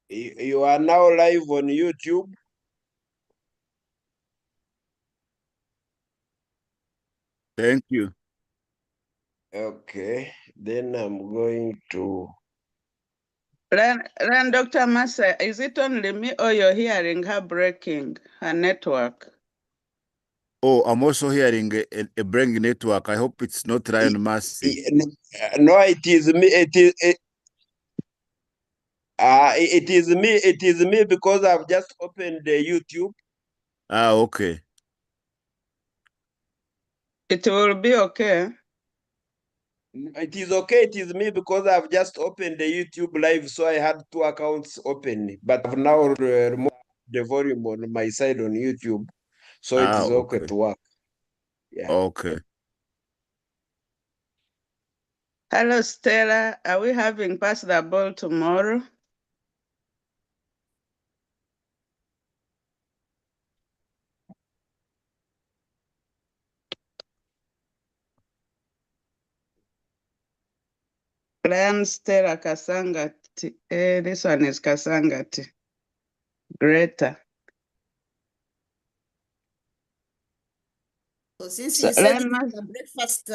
You are now live on YouTube. Thank you. Okay, then I'm going to. Then Dr. Massa, is it only me or you're hearing her breaking her network? Oh, I'm also hearing a breaking network. I hope it's not Ryan Massey. No, it is me. It is me. It is me because I've just opened the YouTube. Ah, okay. It will be okay. It is okay. It is me because I've just opened the YouTube live, so I had two accounts open, but I've now removed the volume on my side on YouTube, so it is okay to work. Yeah. Okay. Hello, Stella. Are we having Pass the Ball tomorrow? Brian Stella Kasangati. This one is Kasangati. Greta. So since you said it's a breakfast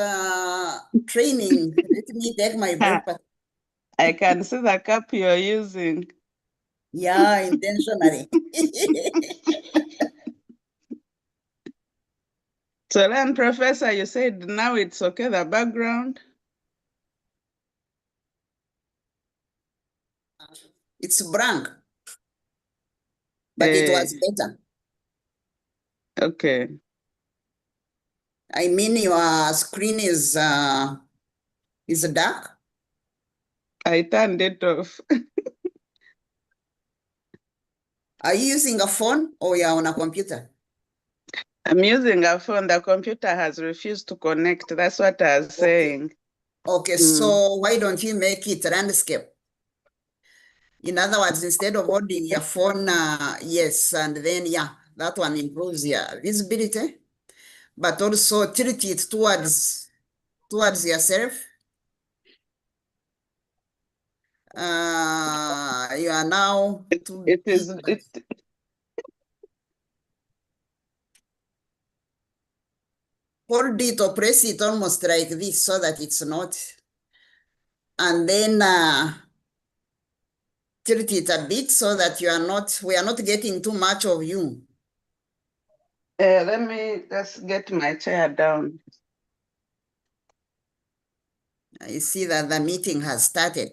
training, let me take my breakfast. I can see the cup you're using. Yeah, intentionally. So then, Professor, you said now it's okay, the background? It's blank, but it was better. Okay. I mean, your screen is dark. I turned it off. Are you using a phone or you're on a computer? I'm using a phone. The computer has refused to connect. That's what I was saying. Okay, so why don't you make it landscape? In other words, instead of holding your phone, yes, and then, yeah, that one improves your visibility, but also tilt it towards yourself. You are now hold it or press it almost like this so that it's not, and then tilt it a bit so that we are not getting too much of you. Let me just get my chair down. I see that the meeting has started.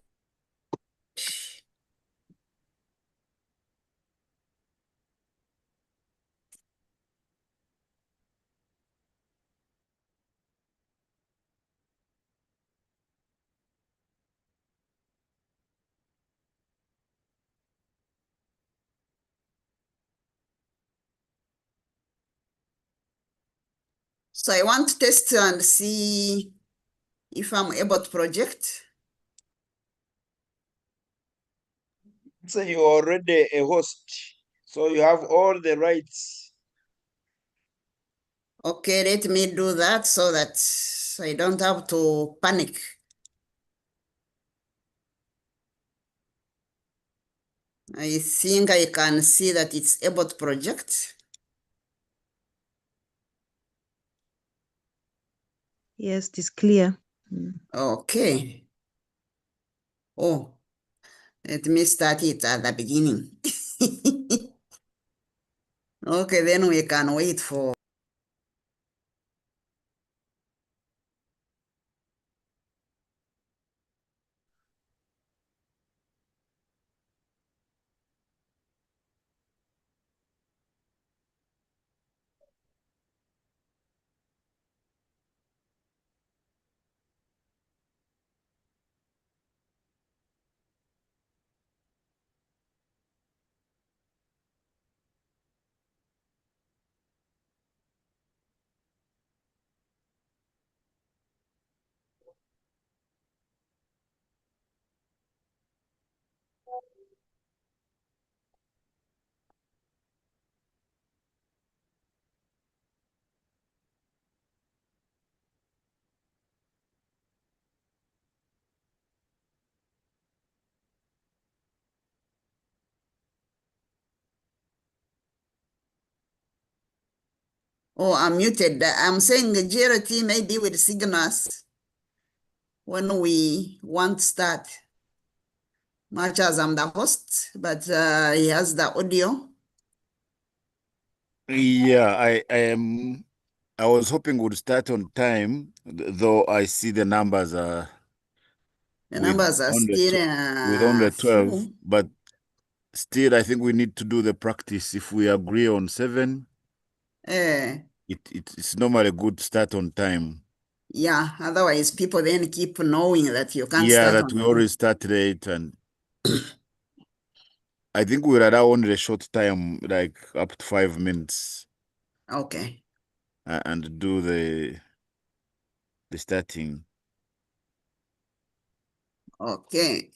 So I want to test and see if I'm able to project. So you're already a host, so you have all the rights. Okay, let me do that so that I don't have to panic. I think I can see that it's able to project. Yes, it is clear. Okay. Oh, let me start it at the beginning. Okay, then we can wait for. Oh, I'm muted. I'm saying the GRT maybe will signal us when we want to start. Much as I'm the host, but he has the audio. Yeah, I was hoping we'd start on time, though I see the numbers are The with numbers are only still with only 12, full. but still I think we need to do the practice. If we agree on 7, it's normally a good start on time. Yeah, otherwise people then keep knowing that you can't Yeah, start that on we time. always start late, and I think we'll allow only a short time, like up to 5 minutes, Okay. and do the starting. Okay.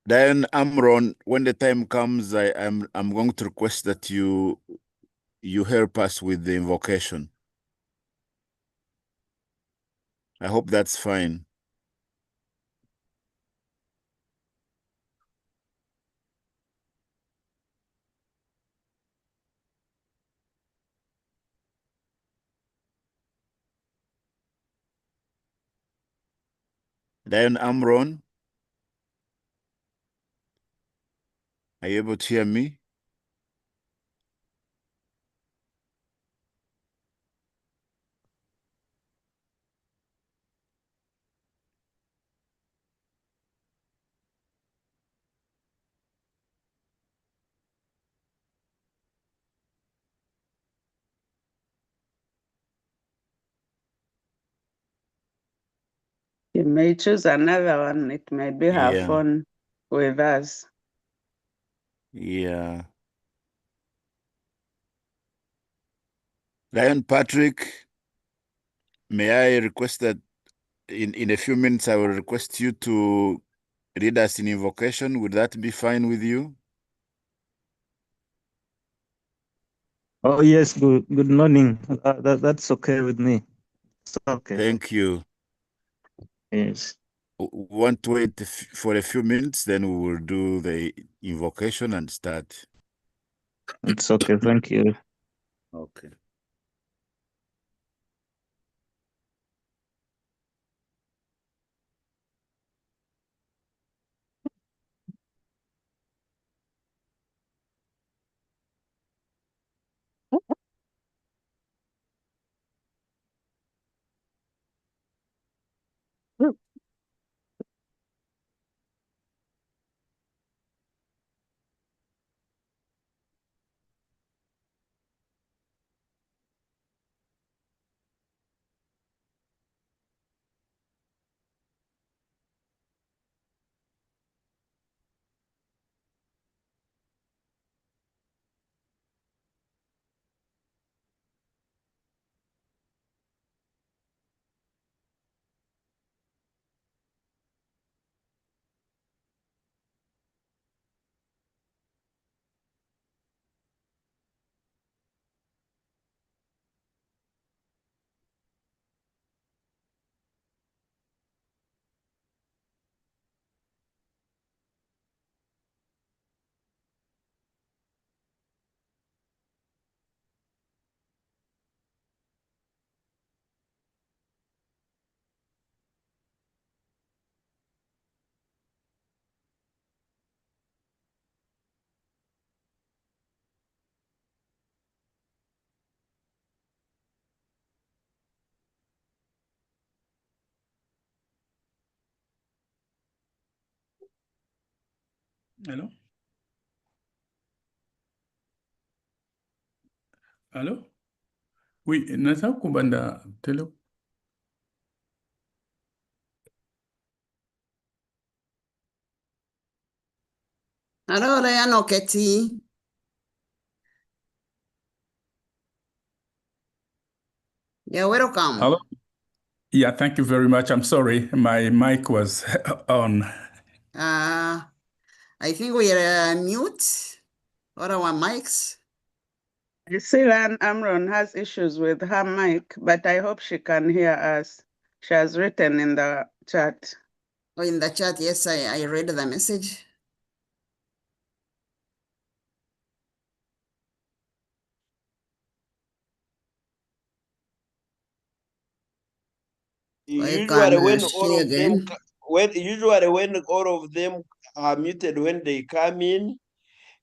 Then Amron, when the time comes, I'm going to request that you help us with the invocation. I hope that's fine. Then Amron, are you able to hear me? You may choose another one. It may be her Yeah. phone with us. Yeah. Lion Patrick, may I request that in a few minutes I will request you to read us an invocation. Would that be fine with you? Oh yes, good morning. That's okay with me. It's okay. Thank you. Yes. We want to wait for a few minutes, then we will do the invocation and start. It's okay. Thank you. Okay. Allô? Allô? Oui, nasa kubanda tele. Allora, Yanoketi. You're welcome. Hello? Yeah, thank you very much. I'm sorry, my mic was on. I think we are mute or our mics. Silan Amron has issues with her mic, but I hope she can hear us. She has written in the chat. Oh, in the chat, yes, I read the message. Usually can, when share all of them again. when all of them are muted when they come in,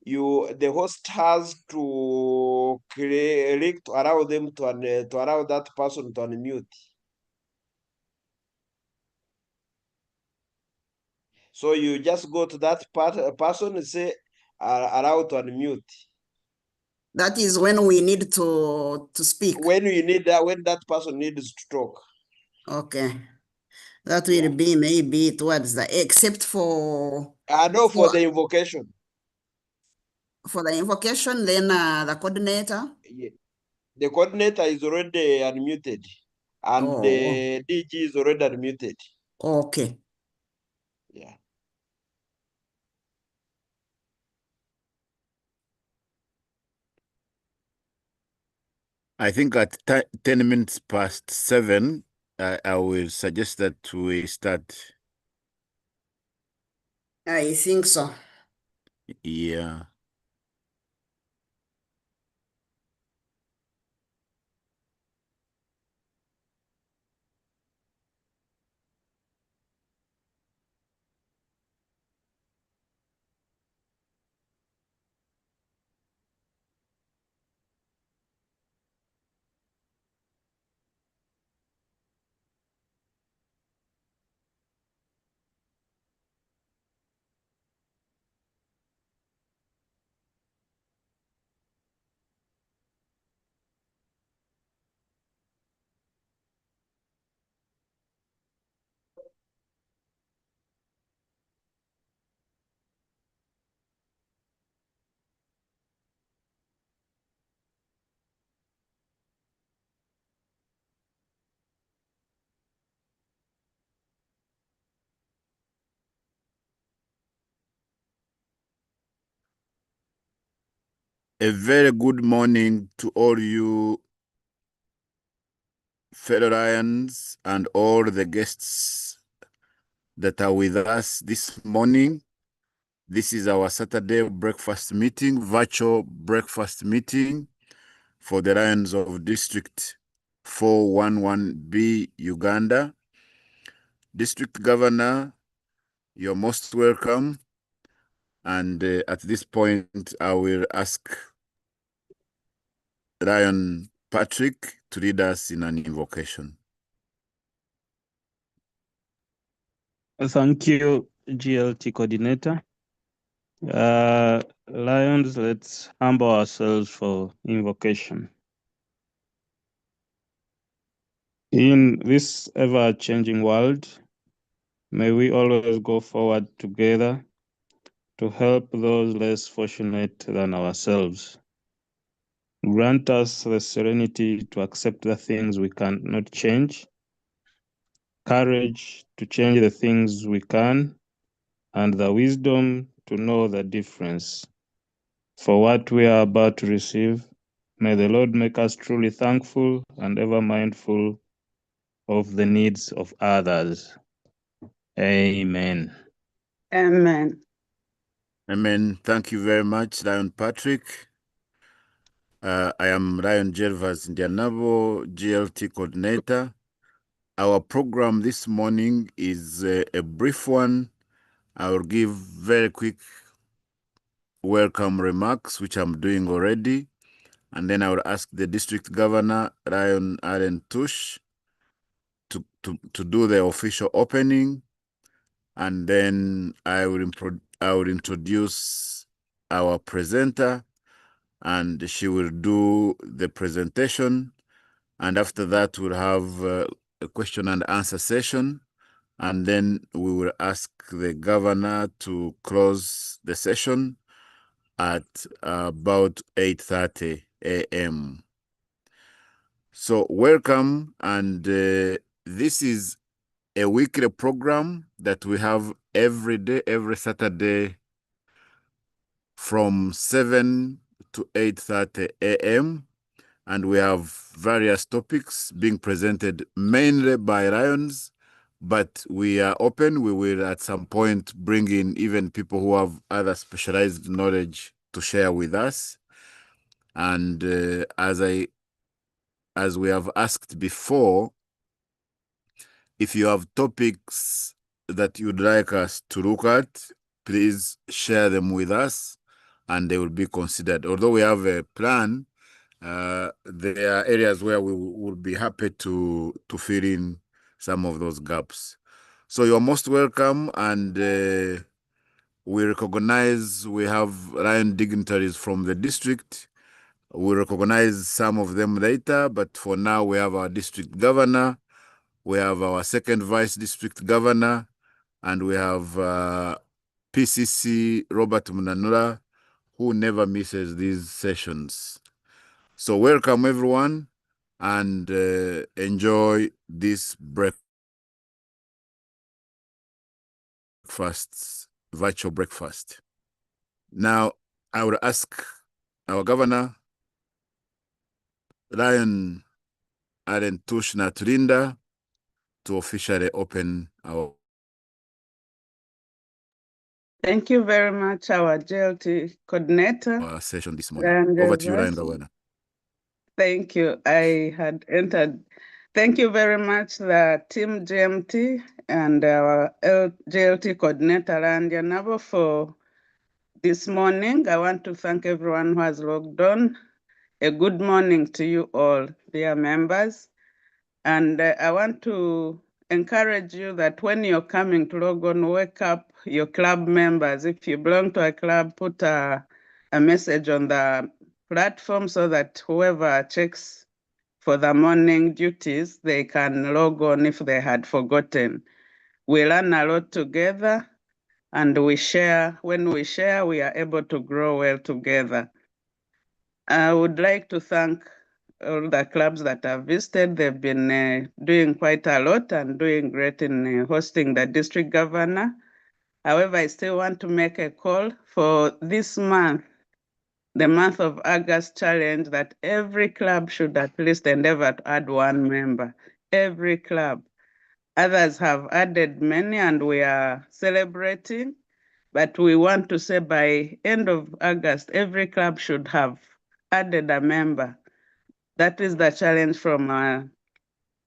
the host has to click to allow them to allow that person to unmute. So you just go to that person and say allow to unmute. That is when we need to speak. When you need that, when that person needs to talk. Okay. That will be maybe towards the, except for No, for the invocation. For the invocation, then the coordinator. Yeah. The coordinator is already unmuted, and the DG is already unmuted. Okay. Yeah. I think at 10 minutes past 7, I will suggest that we start. I think so. Yeah. A very good morning to all you fellow Lions and all the guests that are with us this morning. This is our Saturday breakfast meeting, virtual breakfast meeting for the Lions of District 411B, Uganda. District Governor, you're most welcome. And at this point, I will ask Lion Patrick to lead us in an invocation. Thank you, GLT coordinator. Lions, let's humble ourselves for invocation. In this ever-changing world, may we always go forward together to help those less fortunate than ourselves. Grant us the serenity to accept the things we cannot change, courage to change the things we can, and the wisdom to know the difference. For what we are about to receive, may the Lord make us truly thankful and ever mindful of the needs of others. Amen. Amen. Amen. Thank you very much, Lion Patrick. I am Lion Gervas Ndianabo, GLT coordinator. Our program this morning is a brief one. I will give very quick welcome remarks, which I'm doing already. And then I will ask the district governor, Lion Allen Tush, to do the official opening. And then I will introduce our presenter, and she will do the presentation. And after that, we'll have a question and answer session. And then we will ask the governor to close the session at about 8:30 a.m. So welcome, and this is a weekly program that we have every day, every Saturday from 7 to 8:30 a.m. And we have various topics being presented mainly by Lions, but we are open. We will at some point bring in even people who have other specialized knowledge to share with us. And as we have asked before, if you have topics that you'd like us to look at, please share them with us and they will be considered. Although we have a plan, there are areas where we will be happy to fill in some of those gaps. So you're most welcome, and we recognize we have Lion dignitaries from the district. We recognize some of them later, but for now we have our district governor, we have our second vice district governor, and we have PCC Robert Munanura, who never misses these sessions. So welcome everyone, and enjoy this virtual breakfast. Now, I will ask our governor, Lion Allen Tushna Tulinda, to officially open our. Thank you very much, our JLT coordinator. Session this morning. Over to you, Lion Governor. Thank you. I had entered. Thank you very much, the team GMT and our JLT coordinator, Randy Nabo, for this morning. I want to thank everyone who has logged on. A good morning to you all, dear members. And I want to encourage you that when you're coming to log on, wake up your club members. If you belong to a club, put a message on the platform so that whoever checks for the morning duties, they can log on if they had forgotten. We learn a lot together and we share. When we share, we are able to grow well together. I would like to thank all the clubs that have visited. They've been doing quite a lot and doing great in hosting the district governor. However, I still want to make a call for this month, the month of August challenge, that every club should at least endeavor to add one member. Every club. Others have added many and we are celebrating, but we want to say by end of August, every club should have added a member. That is the challenge from our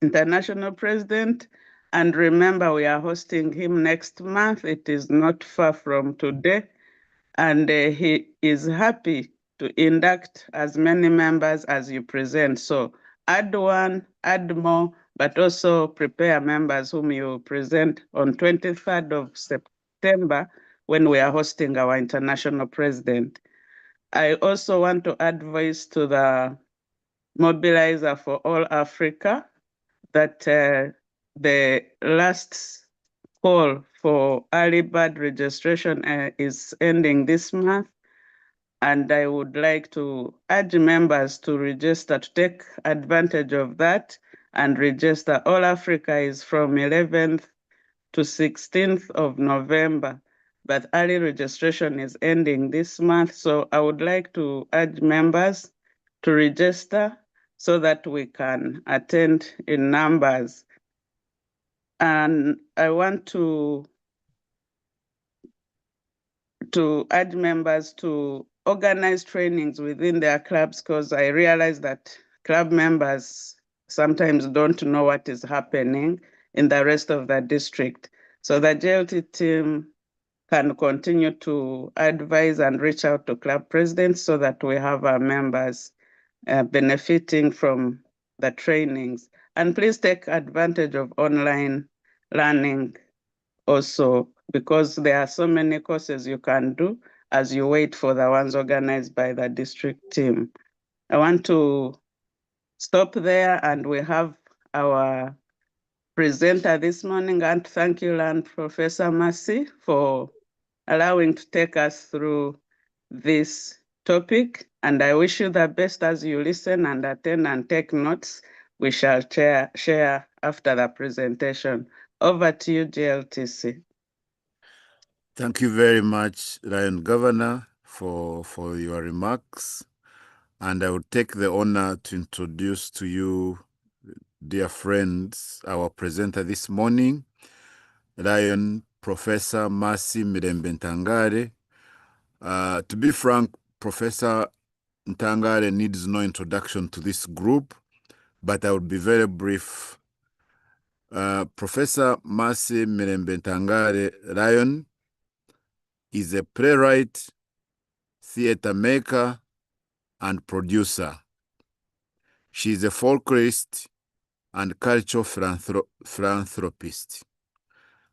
international president. And remember, we are hosting him next month. It is not far from today. And he is happy to induct as many members as you present. So add one, add more, but also prepare members whom you present on 23rd of September when we are hosting our international president. I also want to add voice to the Mobilizer for All Africa that the last call for early bird registration is ending this month. And I would like to urge members to register, to take advantage of that and register. All Africa is from 11th to 16th of November, but early registration is ending this month. So I would like to urge members to register so that we can attend in numbers. And I want to urge members to organize trainings within their clubs, because I realize that club members sometimes don't know what is happening in the rest of the district. So the JLT team can continue to advise and reach out to club presidents so that we have our members benefiting from the trainings. And please take advantage of online learning also, because there are so many courses you can do as you wait for the ones organized by the district team. I want to stop there, and we have our presenter this morning. And thank you, Professor Mercy, for allowing to take us through this topic. And I wish you the best as you listen and attend and take notes. We shall share after the presentation. Over to you, GLTC. Thank you very much, Lion Governor, for your remarks. And I would take the honor to introduce to you, dear friends, our presenter this morning, Lion Professor Mercy Mirembe Ntangare. To be frank, Professor Ntangare needs no introduction to this group, but I would be very brief. Professor Mercy Mirembe Ntangare, Lion, is a playwright, theater maker, and producer. She is a folklorist and cultural philanthropist.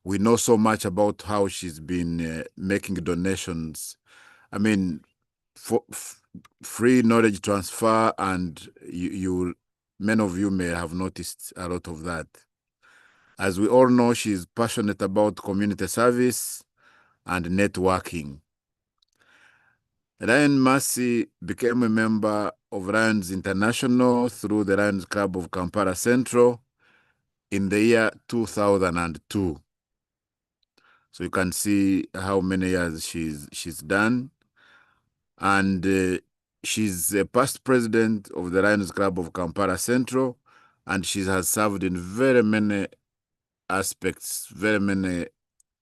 We know so much about how she's been making donations. I mean, free knowledge transfer, and many of you may have noticed a lot of that. As we all know, she's passionate about community service and networking. Lion Mercy became a member of Lions International through the Lions Club of Kampala Central in the year 2002. So you can see how many years she's done. And she's a past president of the Lions Club of Kampala Central, and she has served in very many aspects, very many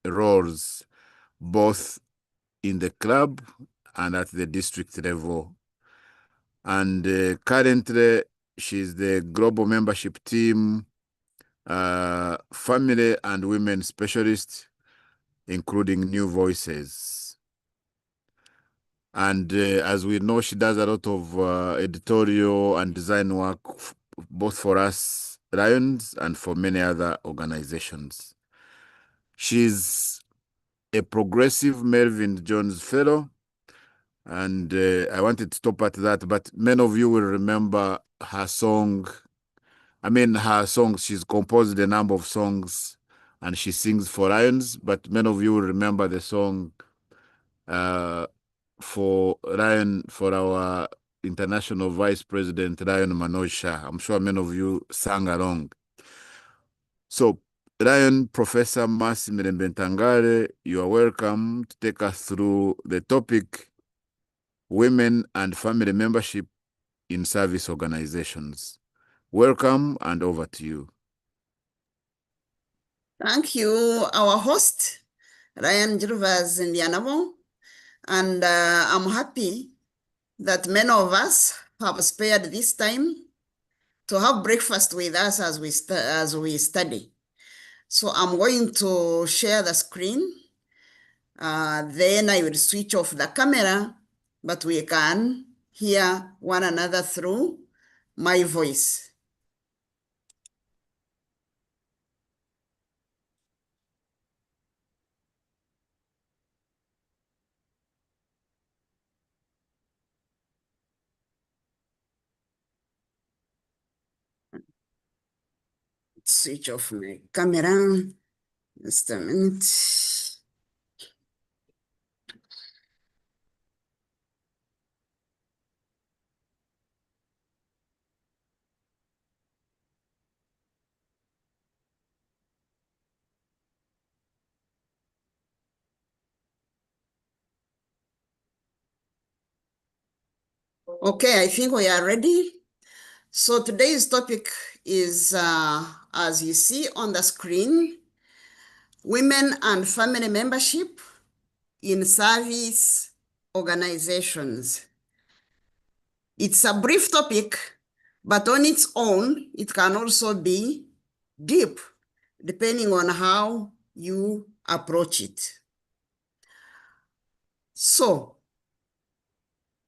roles, both in the club and at the district level. And currently, she's the global membership team, family and women specialist, including New Voices. And as we know, she does a lot of editorial and design work, both for us Lions and for many other organizations. She's a progressive Melvin Jones Fellow, and I wanted to stop at that, but many of you will remember her song. I mean, her songs, she's composed a number of songs, and she sings for Lions, but many of you will remember the song for Lion, for our international vice president, Lion Manoj Shah. I'm sure many of you sang along. So, Lion Professor Mercy Mirembe Ntangare, you are welcome to take us through the topic, Women and Family Membership in Service Organizations. Welcome, and over to you. Thank you, our host, Ryan Gervas Ndianabo. And I'm happy that many of us have spared this time to have breakfast with us as we study. So I'm going to share the screen. Then I will switch off the camera, but we can hear one another through my voice. Switch off my camera. Just a minute. Okay, I think we are ready. So today's topic is, as you see on the screen, women and family membership in service organizations. It's a brief topic, but on its own, it can also be deep, depending on how you approach it. So,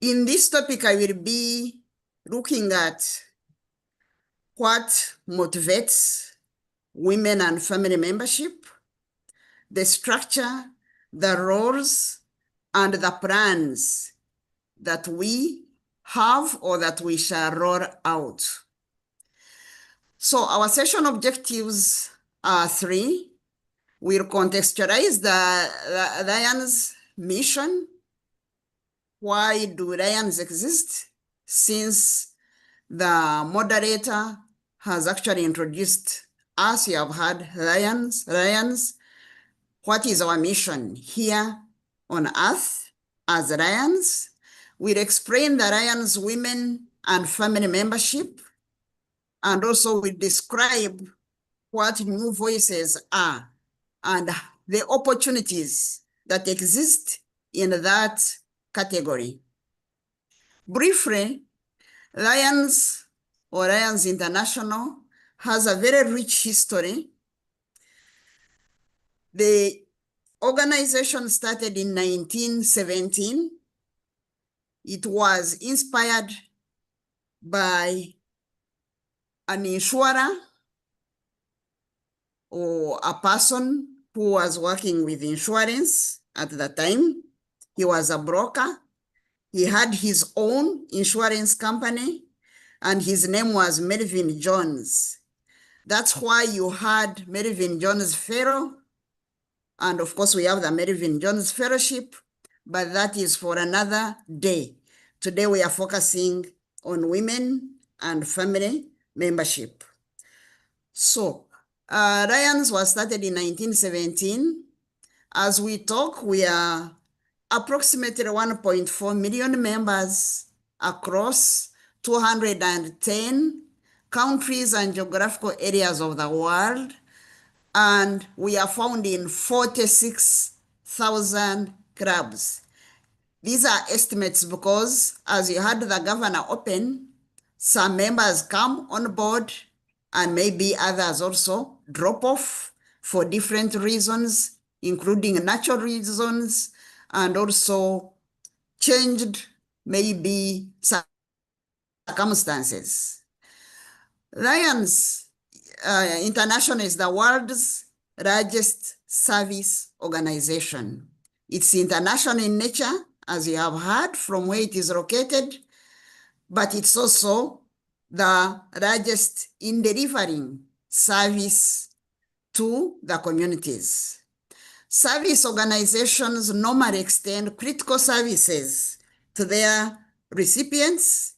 in this topic, I will be looking at what motivates women and family membership, the structure, the roles, and the plans that we have or that we shall roll out. So our session objectives are 3. We'll contextualize the Lions mission. Why do Lions exist? Since the moderator has actually introduced As you have heard, Lions, what is our mission here on earth as Lions? We'll explain the Lions women and family membership, and also we describe what New Voices are and the opportunities that exist in that category. Briefly, Lions or Lions International has a very rich history. The organization started in 1917. It was inspired by an insurer or a person who was working with insurance at the time. He was a broker. He had his own insurance company, and his name was Melvin Jones. That's why you had Melvin Jones Fellow. And of course, we have the Melvin Jones Fellowship, but that is for another day. Today, we are focusing on women and family membership. So, Lions was started in 1917. As we talk, we are approximately 1.4 million members across 210 countries and geographical areas of the world. And we are found in 46,000 clubs. These are estimates because as you had the governor open, some members come on board and maybe others also drop off for different reasons, including natural reasons, and also changed maybe circumstances. Lions International is the world's largest service organization. It's international in nature, as you have heard, from where it is located, but it's also the largest in delivering service to the communities. Service organizations normally extend critical services to their recipients.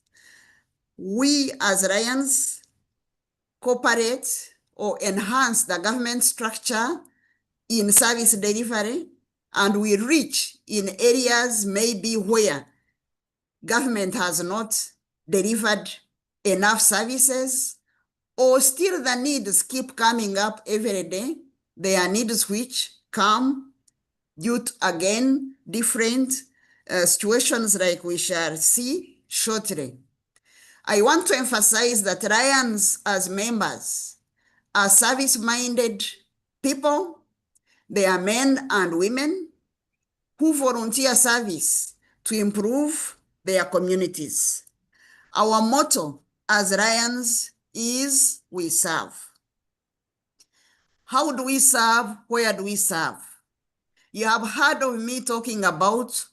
We as Lions cooperate or enhance the government structure in service delivery, and we reach in areas maybe where government has not delivered enough services, or still the needs keep coming up every day. There are needs which come due to, again, different situations like we shall see shortly. I want to emphasize that Lions as members are service-minded people. They are men and women who volunteer service to improve their communities. Our motto as Lions is we serve. How do we serve? Where do we serve? You have heard of me talking about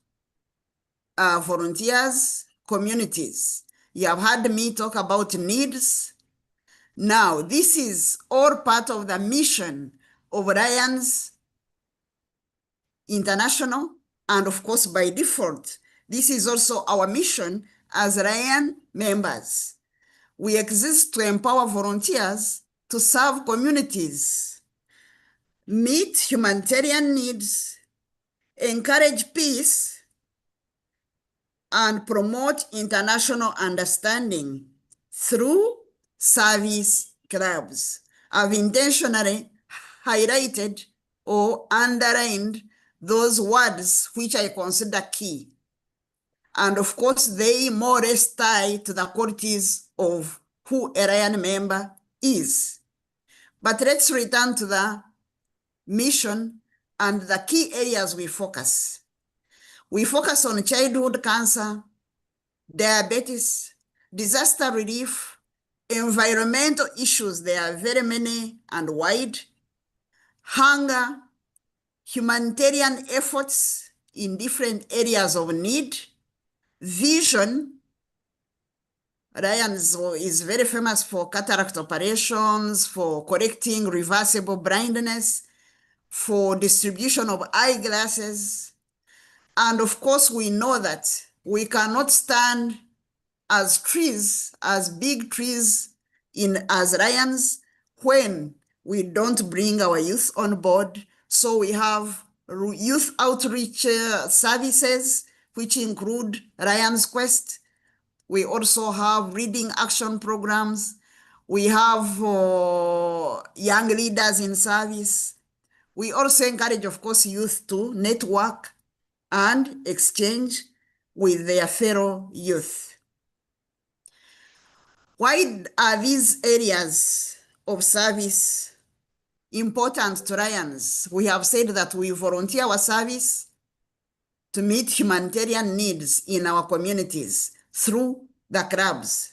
volunteers, communities. You have heard me talk about needs. Now, this is all part of the mission of Lions International, and of course, by default, this is also our mission as Lion members. We exist to empower volunteers to serve communities, meet humanitarian needs, encourage peace, and promote international understanding through service clubs. I've intentionally highlighted or underlined those words which I consider key. And of course, they more or less tie to the qualities of who a Lion member is. But let's return to the mission and the key areas we focus. We focus on childhood cancer, diabetes, disaster relief, environmental issues. There are very many and wide. Hunger, humanitarian efforts in different areas of need. Vision. Lions is very famous for cataract operations, for correcting reversible blindness, for distribution of eyeglasses. And of course, we know that we cannot stand as trees, as big trees as Lions, when we don't bring our youth on board. So we have youth outreach services, which include Ryan's Quest. We also have reading action programs. We have young leaders in service. We also encourage, of course, youth to network and exchange with their fellow youth. Why are these areas of service important to Lions? We have said that we volunteer our service to meet humanitarian needs in our communities through the clubs.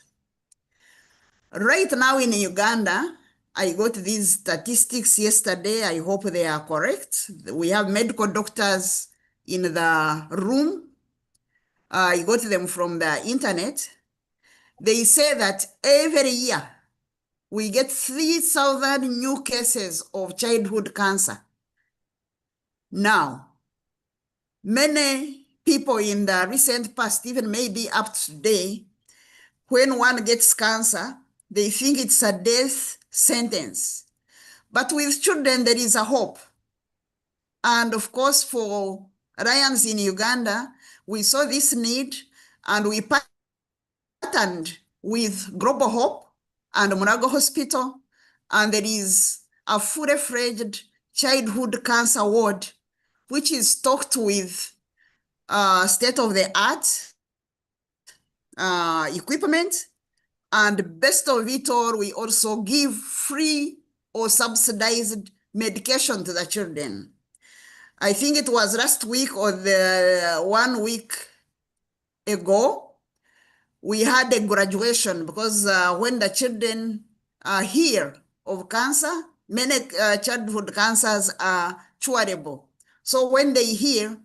Right now in Uganda, I got these statistics yesterday. I hope they are correct. We have medical doctors in the room. I got them from the internet. They say that every year we get 3,000 new cases of childhood cancer. Now, many people in the recent past, even maybe up to today, when one gets cancer, they think it's a death sentence. But with children, there is a hope. And of course, for Lions in Uganda, we saw this need and we partnered with Global Hope and Murago Hospital. And there is a fully fledged childhood cancer ward, which is stocked with state-of-the-art equipment. And best of it all, we also give free or subsidized medication to the children. I think it was last week or the 1 week ago, we had a graduation because when the children hear of cancer, many childhood cancers are curable. So when they hear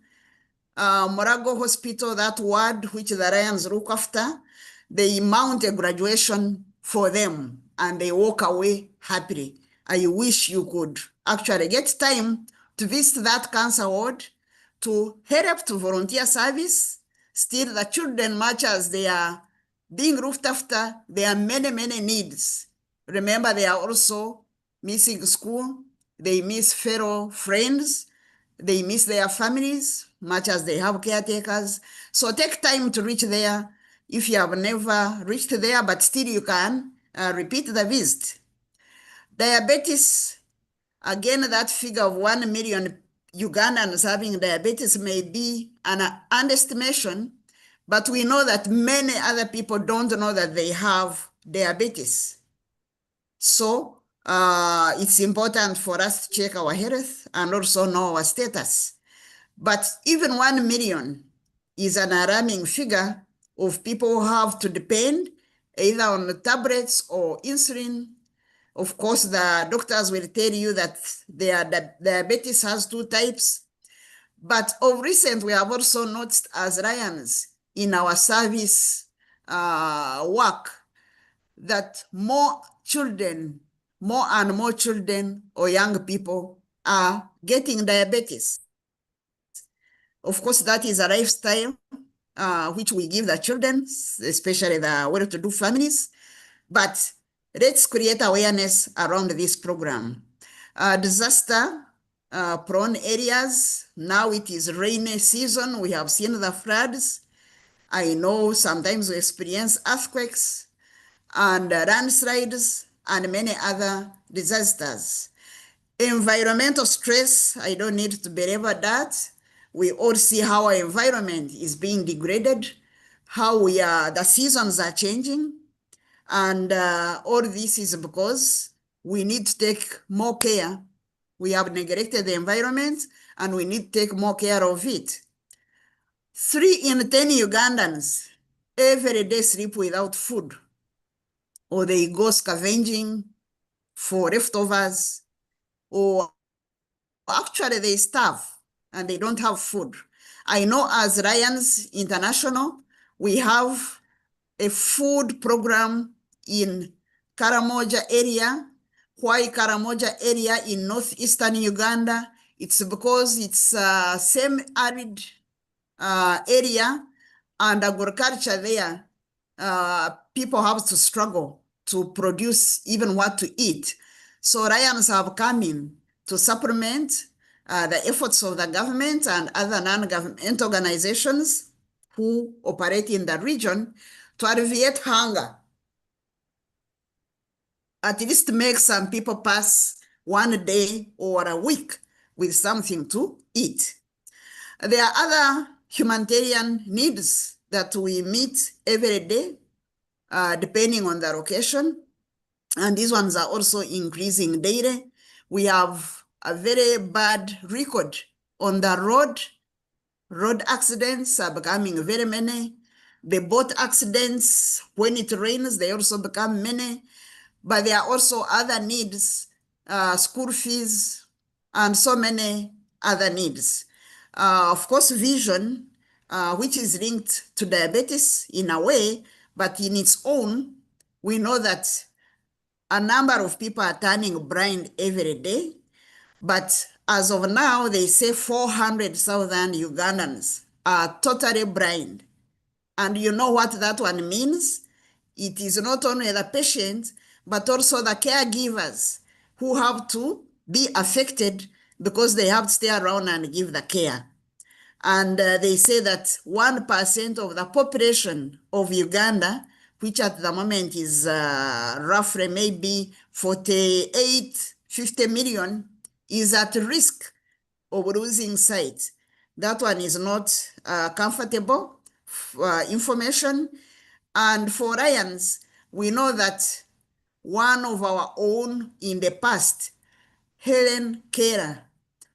Murago Hospital, that ward which the Lions look after, they mount a graduation for them and they walk away happily. I wish you could actually get time to visit that cancer ward to help to volunteer service. Still, the children, much as they are being looked after, there are many, many needs. Remember, they are also missing school. They miss fellow friends. They miss their families, much as they have caretakers. So take time to reach there. If you have never reached there, but still you can repeat the visit. Diabetes, again, that figure of 1 million Ugandans having diabetes may be an underestimation, but we know that many other people don't know that they have diabetes. So it's important for us to check our health and also know our status. But even 1 million is an alarming figure of people who have to depend either on the tablets or insulin. Of course, the doctors will tell you that diabetes has 2 types. But of recent, we have also noticed as Lions in our service work that more and more children or young people are getting diabetes. Of course, that is a lifestyle which we give the children, especially the well-to-do families. But let's create awareness around this program. Disaster-prone areas, now it is rainy season. We have seen the floods. I know sometimes we experience earthquakes and landslides and many other disasters. Environmental stress, I don't need to belabor that. We all see how our environment is being degraded, how the seasons are changing. And all this is because we need to take more care. We have neglected the environment and we need to take more care of it. 3 in 10 Ugandans every day sleep without food, or they go scavenging for leftovers, or actually they starve and they don't have food. I know as Lions International, we have a food program in Karamoja area. Why Karamoja area in northeastern Uganda? It's because it's semi-arid area, and agriculture there, people have to struggle to produce even what to eat. So Lions have come in to supplement the efforts of the government and other non-government organizations who operate in the region to alleviate hunger. At least make some people pass one day or a week with something to eat. There are other humanitarian needs that we meet every day, depending on the location. And these ones are also increasing daily. We have a very bad record on the road. Road accidents are becoming very many. The boat accidents, when it rains, they also become many. But there are also other needs, school fees, and so many other needs. Of course, vision, which is linked to diabetes in a way, but in its own, we know that a number of people are turning blind every day. But as of now, they say 400,000 Ugandans are totally blind. And you know what that one means? It is not only the patient, but also the caregivers who have to be affected because they have to stay around and give the care. And they say that 1% of the population of Uganda, which at the moment is roughly maybe 50 million, is at risk of losing sight. That one is not comfortable information. And for Lions, we know that one of our own in the past, Helen Keller,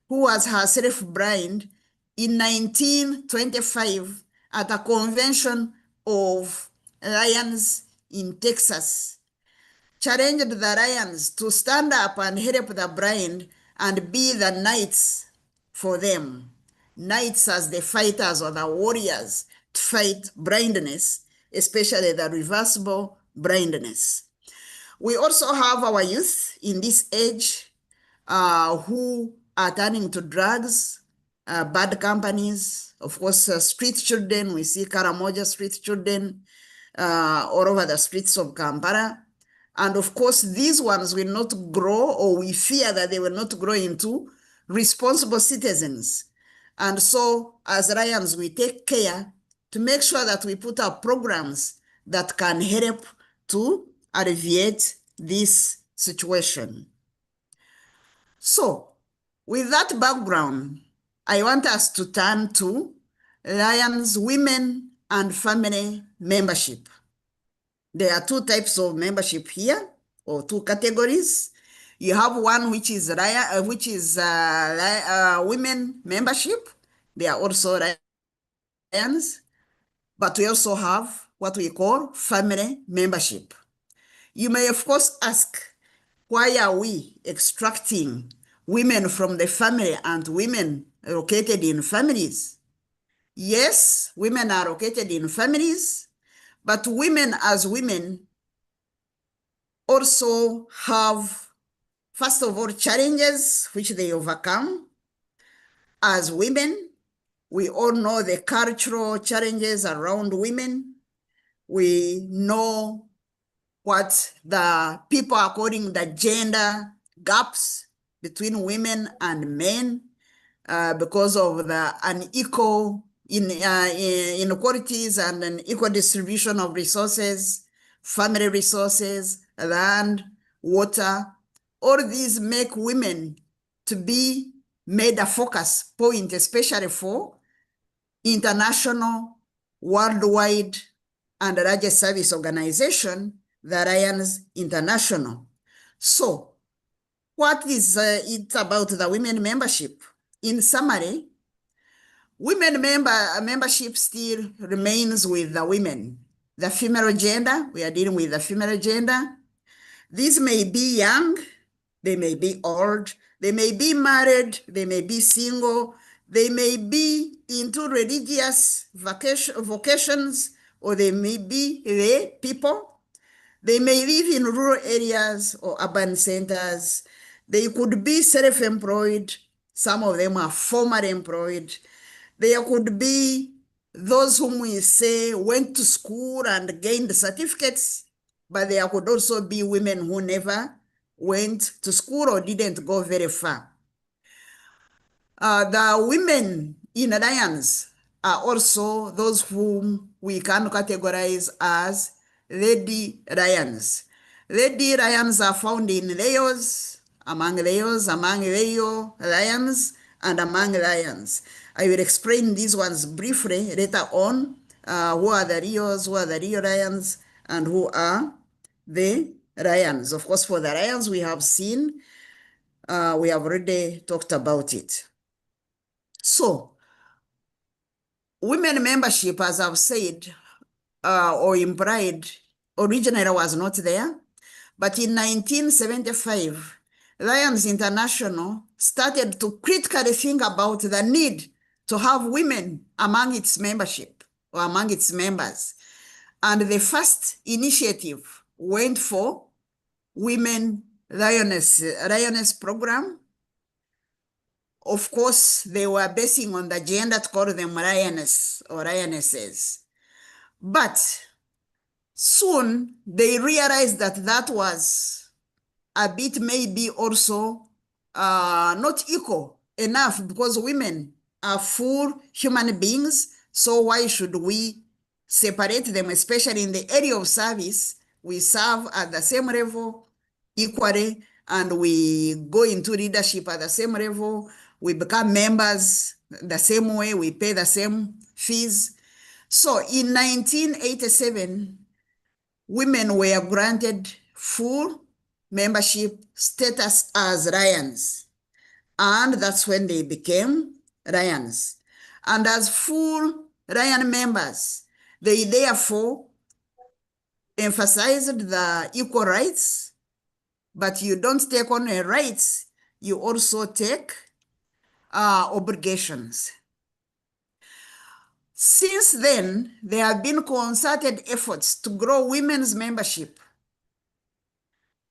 who was herself blind, in 1925 at a convention of Lions in Texas, challenged the Lions to stand up and help the blind and be the knights for them. Knights as the fighters or the warriors to fight blindness, especially the reversible blindness. We also have our youth in this age who are turning to drugs, bad companies, of course, street children. We see Karamoja street children all over the streets of Kampala. And of course, these ones will not grow, or we fear that they will not grow into responsible citizens. And so as Lions, we take care to make sure that we put up programs that can help to alleviate this situation. So with that background, I want us to turn to Lions Women and Family Membership. There are two types of membership here, or two categories. You have one which is women membership. They are also Lions, but we also have what we call family membership. You may of course ask, why are we extracting women from the family and women located in families? Yes, women are located in families, but women as women also have, first of all, challenges which they overcome. As women, we all know the cultural challenges around women. We know what the people are calling the gender gaps between women and men because of the unequal inequalities and an equal distribution of resources, family resources, land, water. All these make women to be made a focus point, especially for international, worldwide, and the largest service organization, the Lions International. So what is it about the women membership? In summary, women membership still remains with the women. The female gender, we are dealing with the female gender. These may be young, they may be old, they may be married, they may be single, they may be into religious vocations, or they may be lay people. They may live in rural areas or urban centers. They could be self-employed. Some of them are formerly employed. There could be those whom we say went to school and gained certificates, but there could also be women who never went to school or didn't go very far. The women in alliance are also those whom we can categorize as lady lions. Lady lions are found in Leos, among Leo lions, and among lions. I will explain these ones briefly later on, who are the Leos, who are the Leo lions, and who are the lions. Of course, for the lions we have seen, we have already talked about it. So, women membership, as I've said, or implied, originally was not there. But in 1975, Lions International started to critically think about the need to have women among its membership or among its members. And the first initiative went for Women Lioness Program. Of course, they were basing on the gender to call them lioness or lionesses. But soon they realized that that was a bit maybe also not equal enough, because women are full human beings. So why should we separate them, especially in the area of service? We serve at the same level equally, and we go into leadership at the same level. We become members the same way, we pay the same fees. So in 1987, women were granted full membership status as lions. And that's when they became lions. And as full lion members, they therefore emphasized the equal rights, but you don't take only rights, you also take obligations. Since then, there have been concerted efforts to grow women's membership.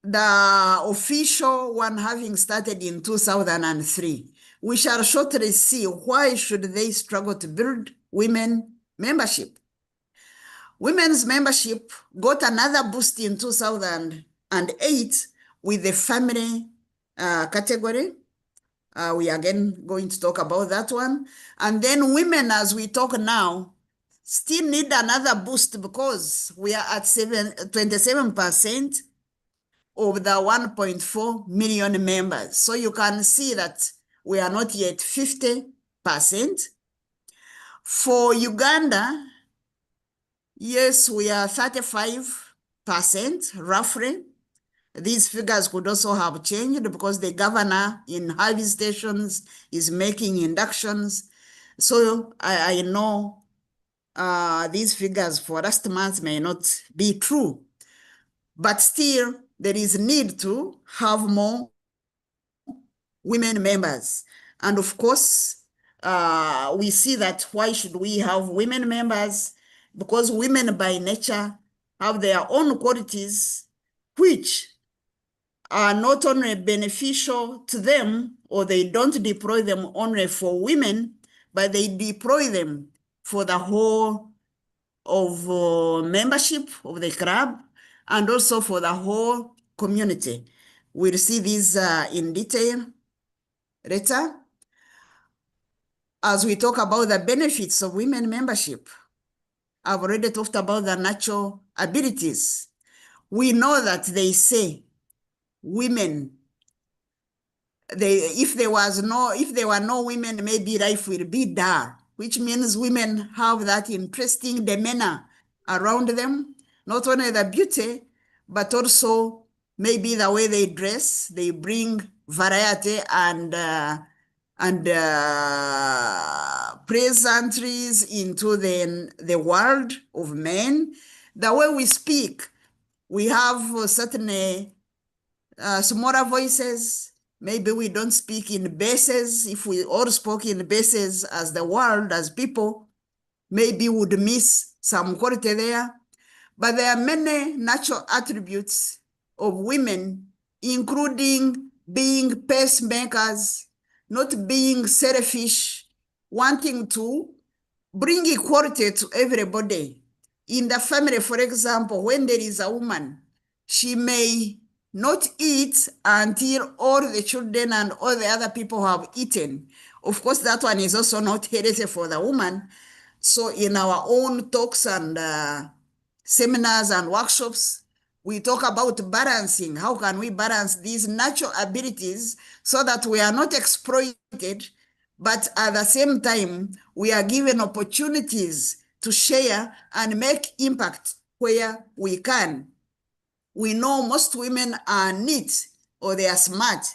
The official one having started in 2003. We shall shortly see why should they struggle to build women membership. Women's membership got another boost in 2008 with the family category. We are again going to talk about that one. And then women, as we talk now, still need another boost because we are at 27% of the 1.4 million members. So you can see that we are not yet 50%. For Uganda, yes, we are 35%, roughly. These figures could also have changed because the governor in Harvey stations is making inductions. So I know these figures for last month may not be true, but still there is need to have more women members. And of course, we see that why should we have women members? Because women by nature have their own qualities which are not only beneficial to them, or they don't deploy them only for women, but they deploy them for the whole of membership of the club and also for the whole community. We'll see this in detail later as we talk about the benefits of women membership. I've already talked about the natural abilities. We know that they say women, if there were no women, maybe life will be dull, which means women have that interesting demeanor around them, not only the beauty, but also maybe the way they dress. They bring variety and pleasantries into the world of men. The way we speak, we have certainly smaller voices. Maybe we don't speak in bases. If we all spoke in bases as the world, as people, maybe would miss some quality there. But there are many natural attributes of women, including being pacemakers, not being selfish, wanting to bring equality to everybody. In the family, for example, when there is a woman, she may not eat until all the children and all the other people have eaten. Of course, that one is also not healthy for the woman. So in our own talks and seminars and workshops, we talk about balancing. How can we balance these natural abilities so that we are not exploited, but at the same time, we are given opportunities to share and make impact where we can. We know most women are neat or they are smart.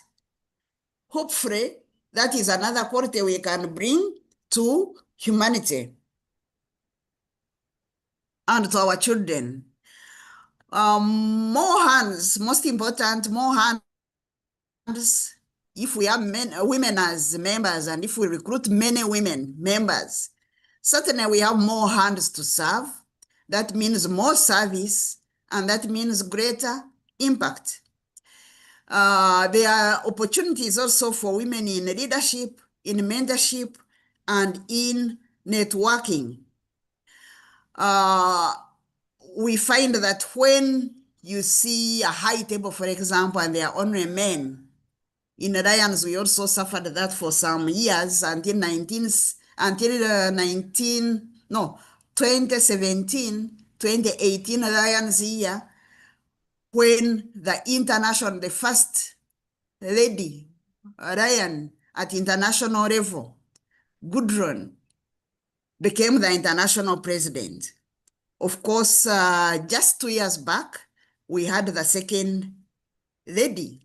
Hopefully, that is another quality we can bring to humanity and to our children. More hands, most important, more hands. If we have women as members and if we recruit many women members, certainly we have more hands to serve. That means more service, and that means greater impact. There are opportunities also for women in leadership, in mentorship, and in networking. We find that when you see a high table, for example, and there are only men, in Lions, we also suffered that for some years until 2017, 2018 Lions year, when the first lady, Ryan, at international level, Gudrun, became the international president. Of course, just 2 years back, we had the second lady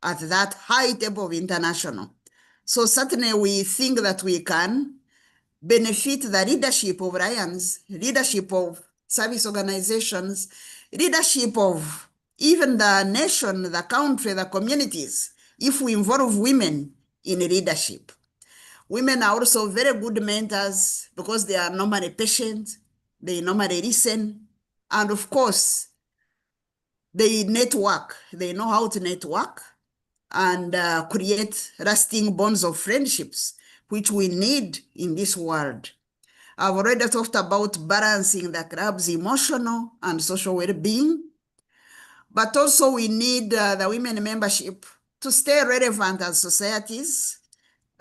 at that high table of international. So certainly we think that we can benefit the leadership of Lions, leadership of service organizations, leadership of even the nation, the country, the communities, if we involve women in leadership. Women are also very good mentors because they are normally patient, they normally listen, and of course, they network, they know how to network and create lasting bonds of friendships, which we need in this world. I've already talked about balancing the club's emotional and social well-being, but also we need the women membership to stay relevant as societies.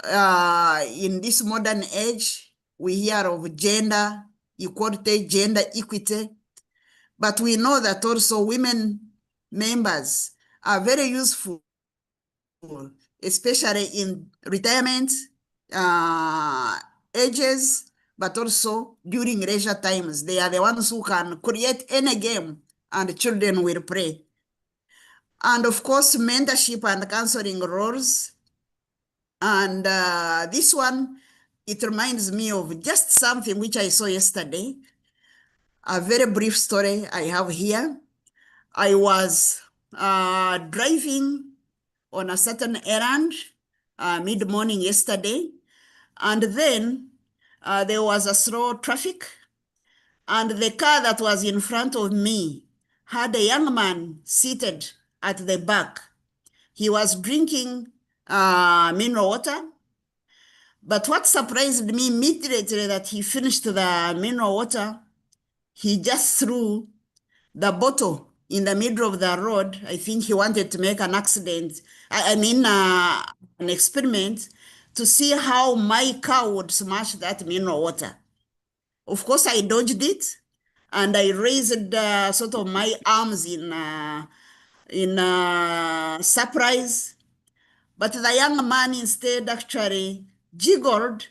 In this modern age, we hear of gender equality, gender equity, but we know that also women members are very useful, especially in retirement ages, but also during leisure times. They are the ones who can create any game and children will play. And of course, mentorship and counseling roles. And this one, it reminds me of just something which I saw yesterday. A very brief story I have here. I was driving on a certain errand mid-morning yesterday, and then there was a slow traffic, and the car that was in front of me had a young man seated at the back. He was drinking mineral water, but what surprised me immediately that he finished the mineral water, he just threw the bottle in the middle of the road. I think he wanted to make an accident, an experiment to see how my car would smash that mineral water. Of course, I dodged it and I raised sort of my arms in surprise. But the young man instead actually jiggled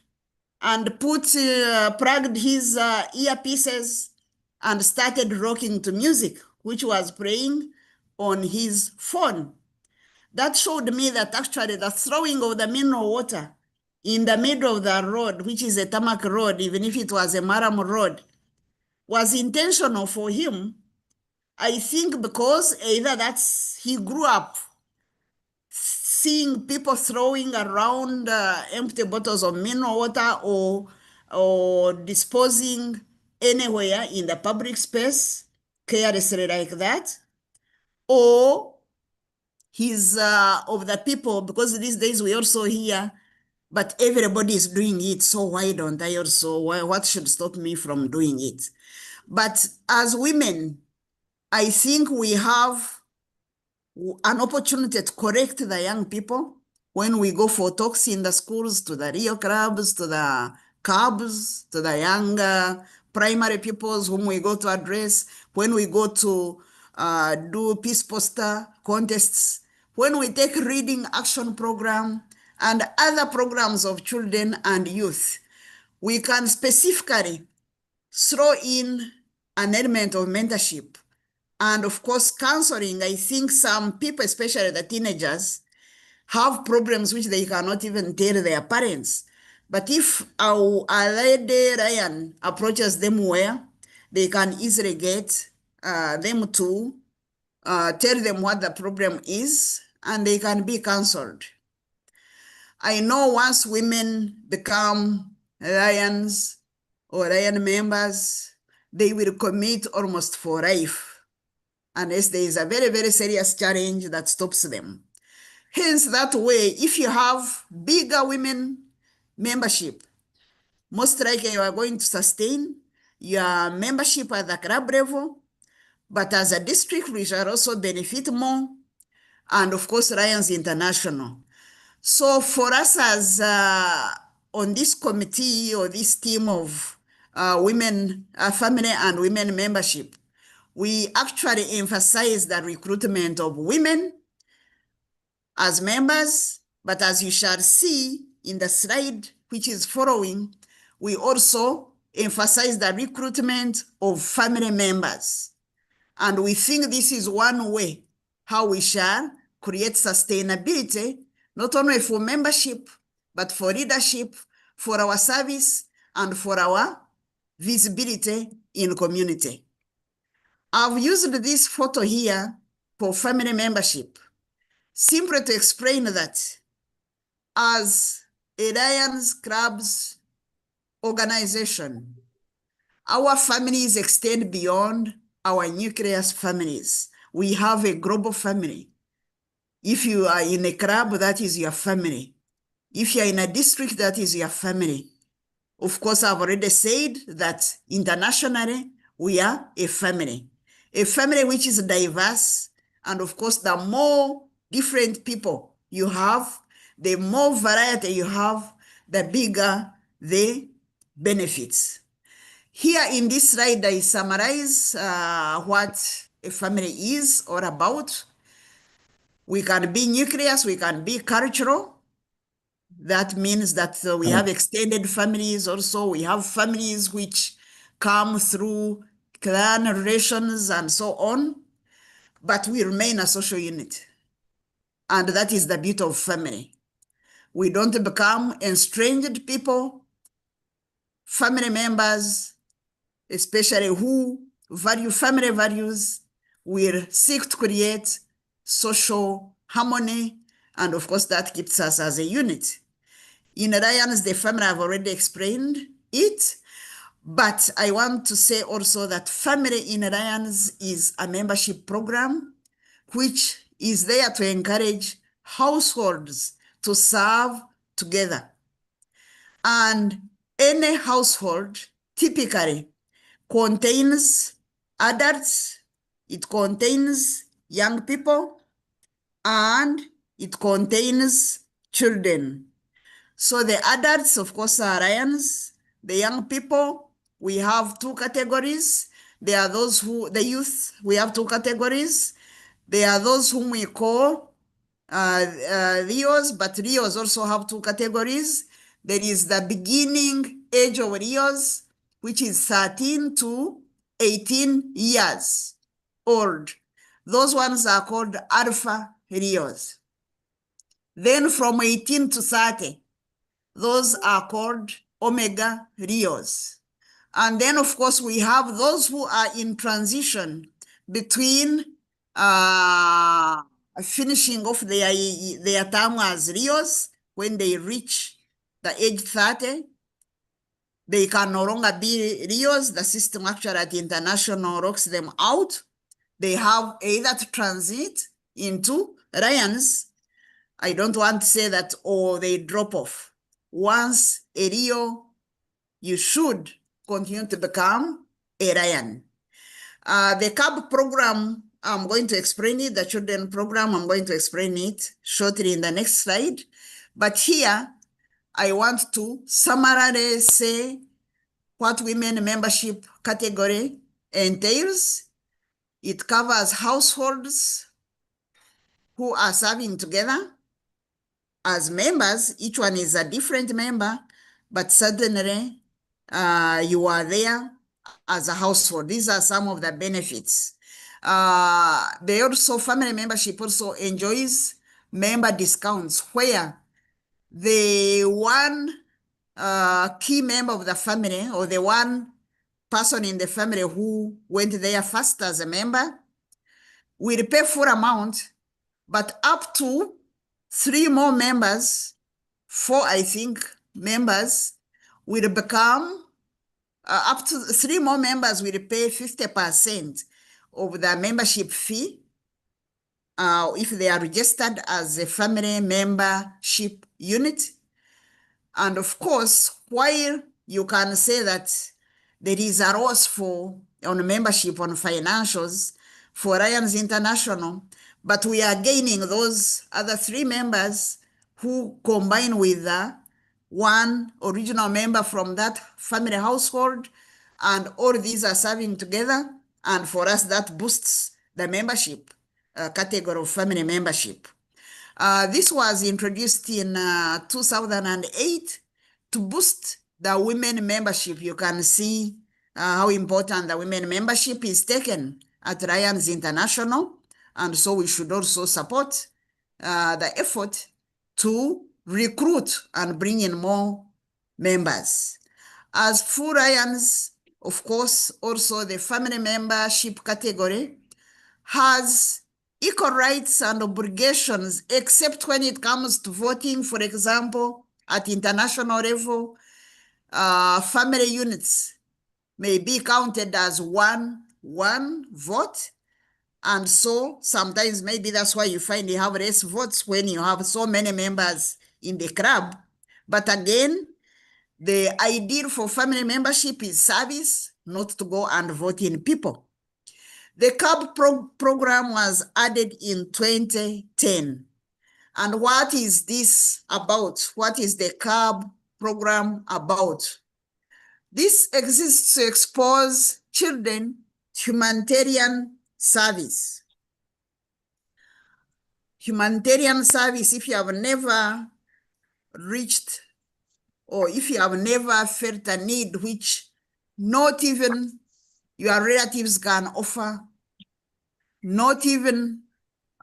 and plugged his earpieces and started rocking to music, which was playing on his phone. That showed me that actually the throwing of the mineral water in the middle of the road, which is a tarmac road, even if it was a murram road, was intentional for him. I think because either he grew up seeing people throwing around empty bottles of mineral water or disposing anywhere in the public space carelessly like that, or he's of the people, because these days we also hear, but everybody is doing it, so why don't I also? What should stop me from doing it? But as women, I think we have an opportunity to correct the young people when we go for talks in the schools, to the Rio clubs, to the clubs, to the young primary pupils whom we go to address, when we go to do peace poster contests, when we take reading action program and other programs of children and youth, we can specifically throw in an element of mentorship. And of course, counseling. I think some people, especially the teenagers, have problems which they cannot even tell their parents. But if our lady Ryan approaches them where they can easily get them to tell them what the problem is, and they can be counseled. I know once women become Lions or Lion members, they will commit almost for life, unless there is a very, very serious challenge that stops them. Hence, that way, if you have bigger women membership, most likely you are going to sustain your membership at the club level, but as a district, we shall also benefit more. And of course, Lions International. So for us as on this committee or this team of women, family and women membership, we actually emphasize the recruitment of women as members, but as you shall see in the slide which is following, we also emphasize the recruitment of family members. And we think this is one way how we shall create sustainability, not only for membership, but for leadership, for our service, and for our visibility in community. I've used this photo here for family membership, simply to explain that as a Lions Clubs organization, our families extend beyond our nucleus families. We have a global family. If you are in a club, that is your family. If you are in a district, that is your family. Of course, I've already said that internationally, we are a family which is diverse. And of course, the more different people you have, the more variety you have, the bigger the benefits. Here in this slide, I summarize what a family is all about. We can be nucleus, we can be cultural. That means that we have extended families also. We have families which come through clan relations and so on, but we remain a social unit. And that is the beauty of family. We don't become estranged people. Family members, especially who value family values, will seek to create social harmony. And of course, that keeps us as a unit. In Lions, the family, I've already explained it. But I want to say also that Family in Lions is a membership program which is there to encourage households to serve together. And any household typically contains adults, it contains young people, and it contains children. So the adults, of course, are Lions. The young people, we have two categories. There are those who, the youth, we have two categories. There are those whom we call Rios, but Rios also have two categories. There is the beginning age of Rios, which is 13 to 18 years old. Those ones are called Alpha Rios. Then from 18 to 30, those are called Omega Rios. And then, of course, we have those who are in transition between finishing off their term as Rios. When they reach the age 30, they can no longer be Rios. The system actually at international locks them out. They have either to transit into Lions. I don't want to say that, or they drop off. Once a Rio, you should continue to become a Lion. The CAB program I'm going to explain it, the children program, I'm going to explain it shortly in the next slide. But here, I want to summarily say what women membership category entails. It covers households who are serving together as members. Each one is a different member, but certainly you are there as a household. These are some of the benefits. They also, family membership also enjoys member discounts where the one key member of the family or the one person in the family who went there first as a member will pay full amount, but up to 3 more members, 4, I think, members will become, up to 3 more members will pay 50% of the membership fee if they are registered as a family membership unit. And of course, while you can say that there is a loss on membership on financials for Lions International, but we are gaining those other 3 members who combine with the one original member from that family household, and all these are serving together. And for us, that boosts the membership category of family membership. This was introduced in 2008 to boost the women membership. You can see how important the women membership is taken at Lions International. And so we should also support the effort to recruit and bring in more members. As for Lions, of course, also the family membership category has equal rights and obligations, except when it comes to voting. For example, at international level, family units may be counted as one vote. And so sometimes maybe that's why you find you have less votes when you have so many members in the club. But again, the ideal for family membership is service, not to go and vote in people. The CAB program was added in 2010. And what is this about? What is the CAB program about? This exists to expose children to humanitarian service. Humanitarian service, if you have never reached or if you have never felt a need which not even your relatives can offer, not even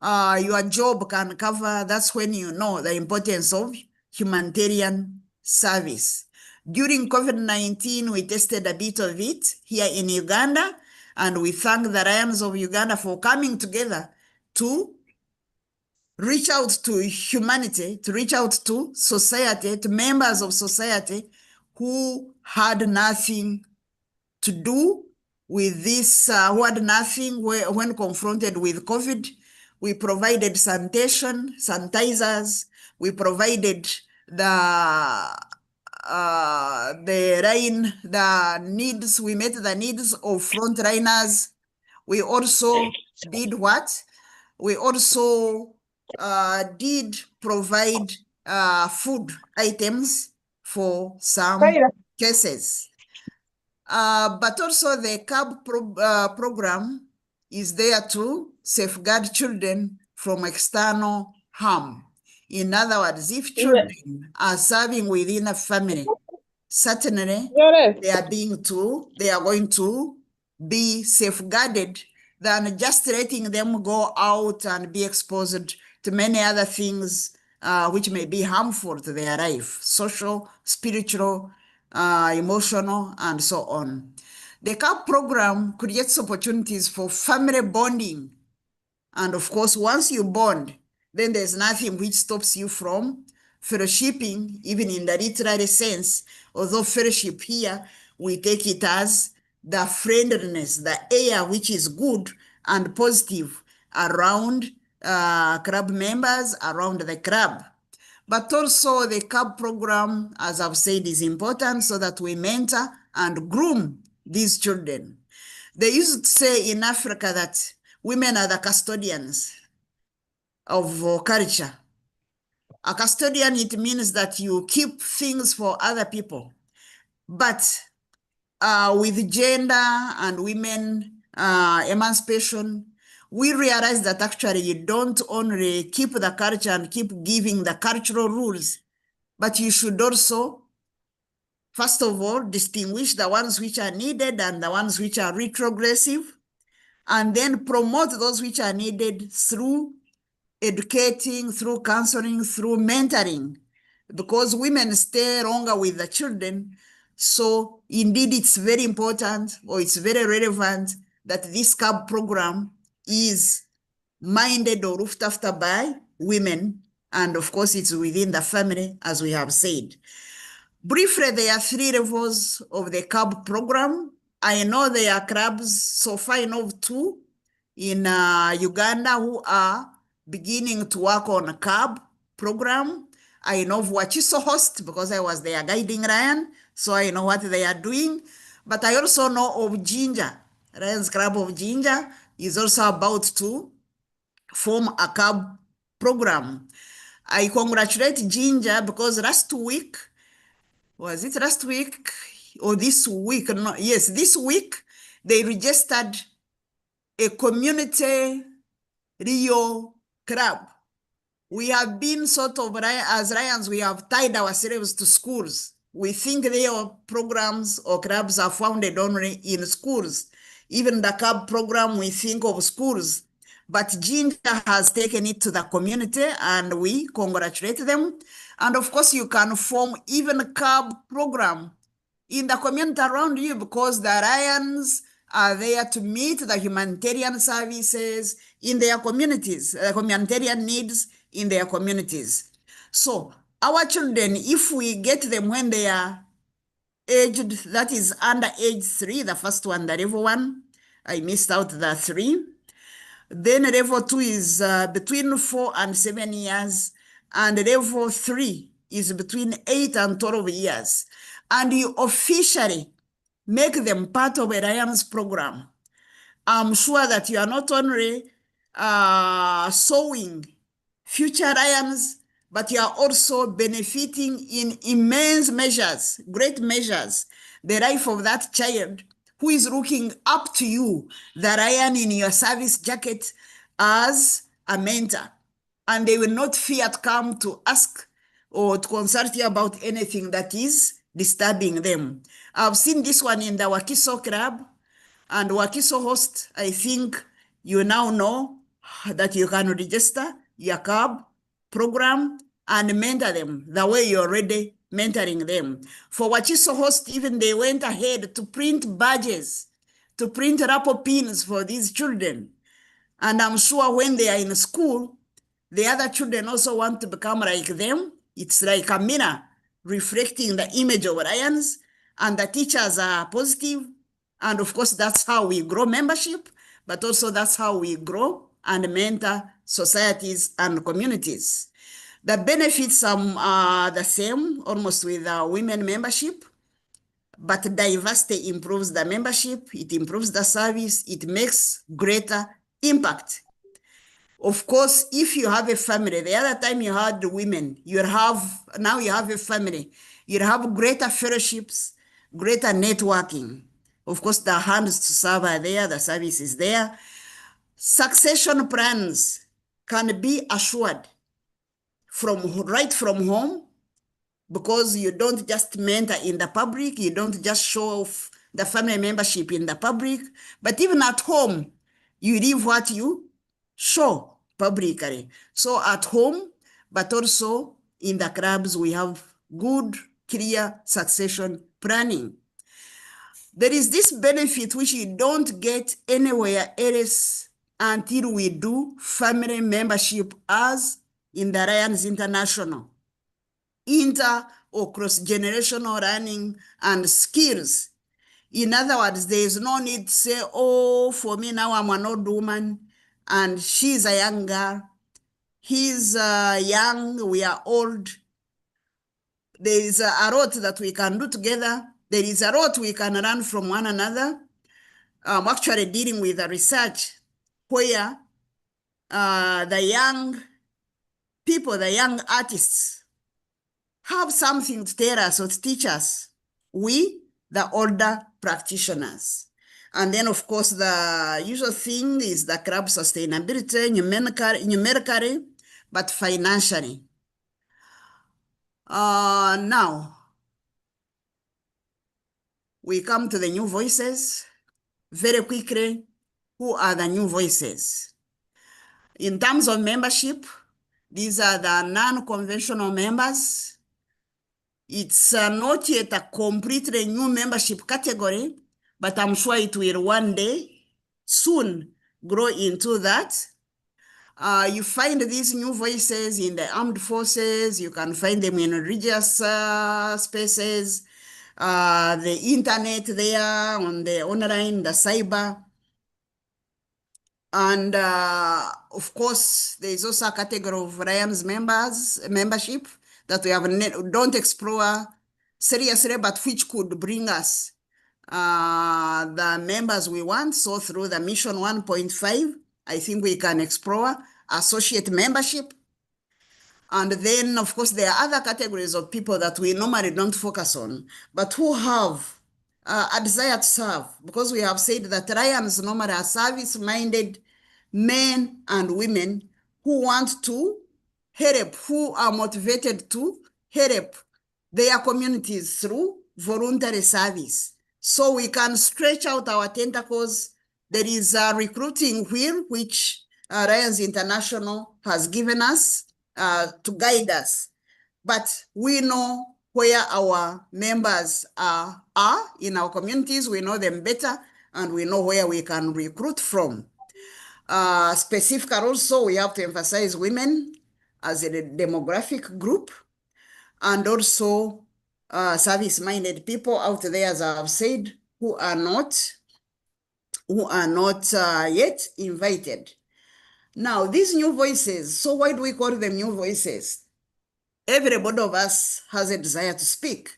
your job can cover, that's when you know the importance of humanitarian service. During COVID-19, we tested a bit of it here in Uganda, and we thank the Lions of Uganda for coming together to reach out to humanity, to reach out to society, to members of society who had nothing to do with this, who had nothing when confronted with COVID. We provided sanitation, sanitizers. We provided the needs. We met the needs of frontliners. We also did what? We also did provide food items for some cases. But also the CAB program is there to safeguard children from external harm. In other words, if children are serving within a family, certainly they are going to be safeguarded than just letting them go out and be exposed to many other things which may be harmful to their life, social, spiritual, emotional, and so on. The CAB program creates opportunities for family bonding. And of course, once you bond, then there's nothing which stops you from fellowshipping, even in the literary sense. Although fellowship here, we take it as the friendliness, the air which is good and positive around club members, around the club. But also the CAB program, as I've said, is important so that we mentor and groom these children. They used to say in Africa that women are the custodians of culture. A custodian, it means that you keep things for other people. But with gender and women emancipation, we realize that actually you don't only keep the culture and keep giving the cultural rules, but you should also, first of all, distinguish the ones which are needed and the ones which are retrogressive, and then promote those which are needed through educating, through counseling, through mentoring, because women stay longer with the children. So indeed, it's very important, or it's very relevant, that this CAB program is minded or looked after by women. And of course, it's within the family, as we have said. Briefly, there are 3 levels of the CAB program. I know there are clubs, so far I know of 2 in Uganda who are beginning to work on a CAB program. I know of Wachiso Host because I was there guiding Ryan, so I know what they are doing. But I also know of Ginger. Ryan's Club of Ginger is also about to form a CAB program. I congratulate Ginger because last week, was it last week or this week? No, yes, this week they registered a community Rio club. We have been sort of, as Lions, we have tied ourselves to schools. We think their programs or clubs are founded only in schools. Even the CAB program, we think of schools. But Ginger has taken it to the community, and we congratulate them. And of course, you can form even a CAB program in the community around you, because the Lions are there to meet the humanitarian services in their communities, humanitarian needs in their communities. So our children, if we get them when they are aged, that is under age 3, the first one, the level 1, I missed out the 3. Then level 2 is between 4 and 7 years, and level 3 is between 8 and 12 years. And you officially make them part of a Lions program. I'm sure that you are not only sowing future Lions, but you are also benefiting in immense measures, great measures, the life of that child who is looking up to you, the Lion in your service jacket, as a mentor. And they will not fear to come to ask or to consult you about anything that is disturbing them. I've seen this one in the Wakiso Club and Wakiso Host. I think you now know that you can register your CAB program and mentor them the way you're already mentoring them. For Wachiso Host, even they went ahead to print badges, to print rapport pins for these children. And I'm sure when they are in school, the other children also want to become like them. It's like a mirror reflecting the image of Lions, and the teachers are positive. And of course, that's how we grow membership, but also that's how we grow and mentor societies and communities. The benefits are the same, almost with women membership, but diversity improves the membership, it improves the service, it makes greater impact. Of course, if you have a family, the other time you had women, now you have a family, you have greater fellowships, greater networking. Of course, the hands to serve are there, the service is there. Succession plans can be assured right from home, because you don't just mentor in the public, you don't just show off the family membership in the public, but even at home, you live what you show publicly. So at home, but also in the clubs, we have good, clear succession planning. There is this benefit which you don't get anywhere else until we do family membership, as in the Lions International. Inter or cross-generational learning and skills. In other words, there is no need to say, oh, for me now I'm an old woman and she's a young girl. He's young, we are old. There is a lot that we can do together. There is a lot we can learn from one another. I'm actually dealing with a research where the young people, the young artists, have something to tell us or to teach us, we, the older practitioners. And then, of course, the usual thing is the crop sustainability, numerically, but financially. Now, we come to the new voices. Very quickly, who are the new voices? In terms of membership, these are the non-conventional members. It's not yet a completely new membership category, but I'm sure it will one day soon grow into that. You find these new voices in the armed forces. You can find them in religious spaces, the internet there, on the online, the cyber. And of course, there is also a category of Ryan's membership that we don't explore seriously, but which could bring us the members we want. So through the Mission 1.5, I think we can explore associate membership. And then, of course, there are other categories of people that we normally don't focus on, but who have a desire to serve, because we have said that Lions normally are service-minded men and women who want to help, who are motivated to help their communities through voluntary service. So we can stretch out our tentacles. There is a recruiting wheel which Lions International has given us to guide us. But we know where our members are in our communities. We know them better, and we know where we can recruit from. Specifically also, we have to emphasize women as a demographic group, and also service-minded people out there, as I've said, who are not yet invited. Now, these new voices, so why do we call them new voices? Everybody of us has a desire to speak.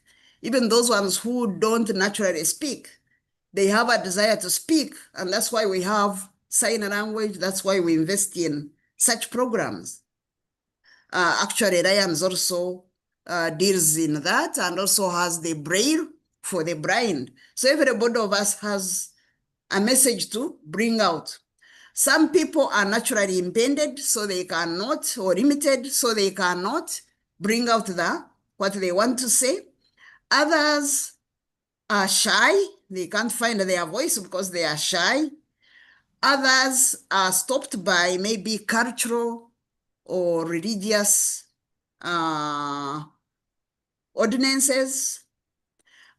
Even those ones who don't naturally speak, they have a desire to speak. And that's why we have sign language. That's why we invest in such programs. Actually, Ryan's also deals in that, and also has the Braille for the blind. So everybody of us has a message to bring out. Some people are naturally impeded, so they cannot, or limited, so they cannot bring out what they want to say. Others are shy. They can't find their voice because they are shy. Others are stopped by maybe cultural or religious ordinances.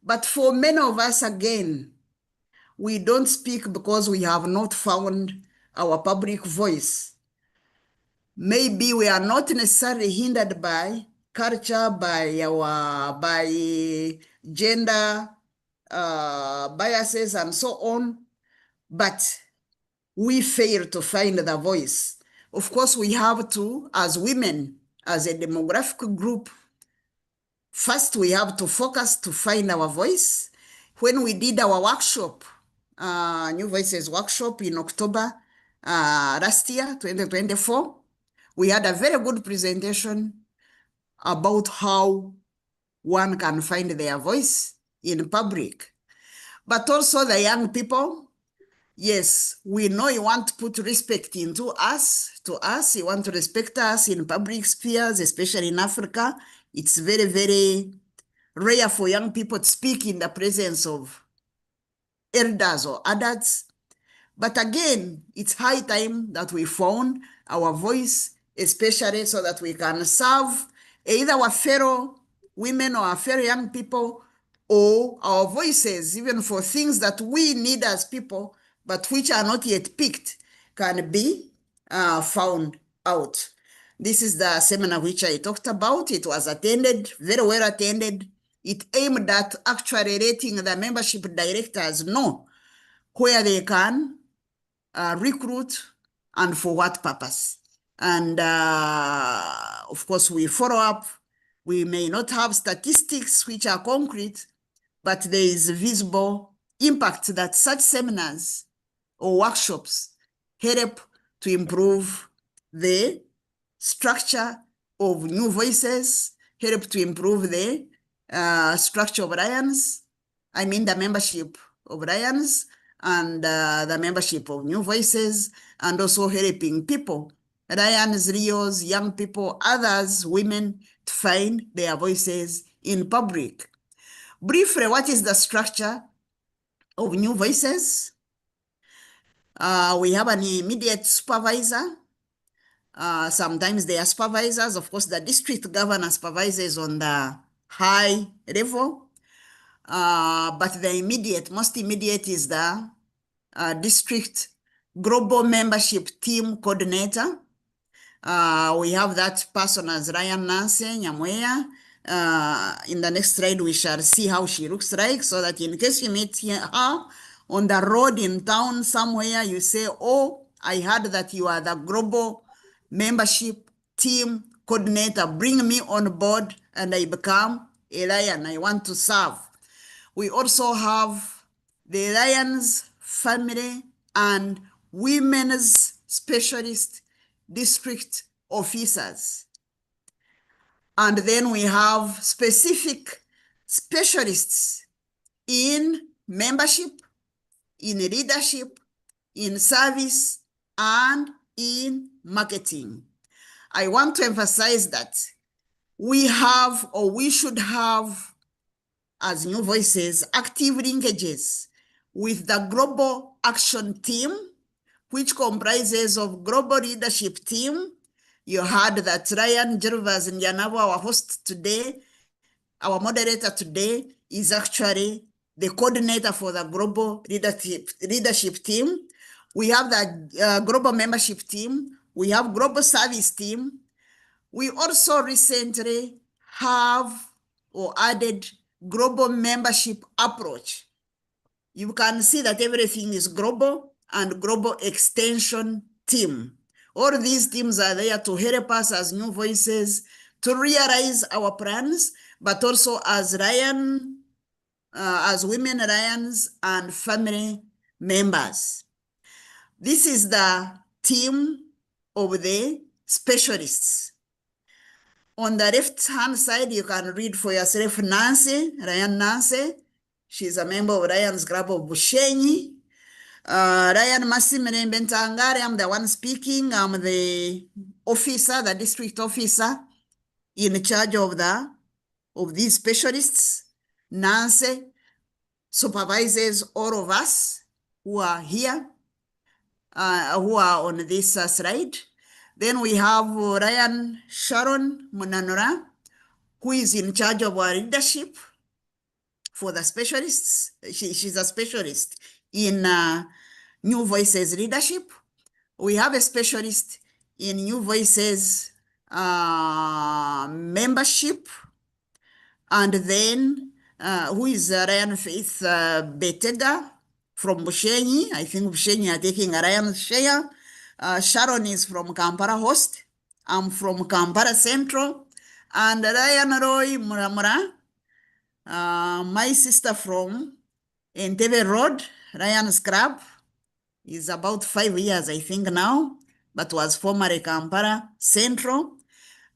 But for many of us, again, we don't speak because we have not found our public voice. Maybe we are not necessarily hindered by culture, by gender biases and so on, but we fail to find the voice. Of course, we have to, as women, as a demographic group, first we have to focus to find our voice. When we did our workshop, New Voices workshop in October last year, 2024, we had a very good presentation about how one can find their voice in public. But also the young people, yes, we know you want to put respect into us, you want to respect us in public spheres, especially in Africa. It's very, very rare for young people to speak in the presence of elders or adults. But again, it's high time that we found our voice, especially so that we can serve either our fellow women or our fellow young people, or our voices, even for things that we need as people, but which are not yet picked, can be found out. This is the seminar which I talked about. It was attended, very well attended. It aimed at actually letting the membership directors know where they can recruit and for what purpose. And of course, we follow up. We may not have statistics which are concrete, but there is visible impact that such seminars or workshops help to improve the structure of New Voices, help to improve the structure of Lions, the membership of Lions and the membership of New Voices, and also helping people, Lions, Rios, young people, others, women, to find their voices in public. Briefly, what is the structure of New Voices? We have an immediate supervisor. Sometimes they are supervisors. Of course, the district governor supervises on the high level. But the most immediate is the district global membership team coordinator. We have that person as Ryan Nancy Nyamweya. In the next slide, we shall see how she looks like, so that in case you meet her on the road in town somewhere, you say, oh, I heard that you are the global membership team coordinator. Bring me on board and I become a Lion. I want to serve. We also have the Lions family and women's specialist district officers. And then we have specific specialists in membership, in leadership, in service, and in marketing. I want to emphasize that we have, or we should have, as New Voices, active linkages with the Global Action Team, which comprises of Global Leadership Team. You heard that Ryan Gervas Ndianabo, our host today, our moderator today, is actually the coordinator for the Global Leadership Team. We have the Global Membership Team. We have Global Service Team. We also recently have or added Global Membership Approach. You can see that everything is global and Global Extension Team. All these teams are there to help us as New Voices to realize our plans, but also as Lion, as women Lions and family members. This is the team of the specialists. On the left-hand side, you can read for yourself Nancy, Ryan Nancy. She's a member of Lions Club of Bushenyi. Ryan Masimere Bentangare, I'm the one speaking. I'm the officer, the district officer in charge of these specialists. Nancy supervises all of us who are here, who are on this slide. Then we have Ryan Sharon Munanura, who is in charge of our leadership for the specialists. She's a specialist in New Voices leadership. We have a specialist in New Voices membership. And then who is Ryan Faith Betega from Bushenyi. I think Bushenyi are taking a Ryan's share. Sharon is from Kampala Host. I'm from Kampala Central. And Ryan Roy Muramura, my sister from Entebbe Road, Ryan's Club, is about 5 years, I think now, but was formerly Kampala Central.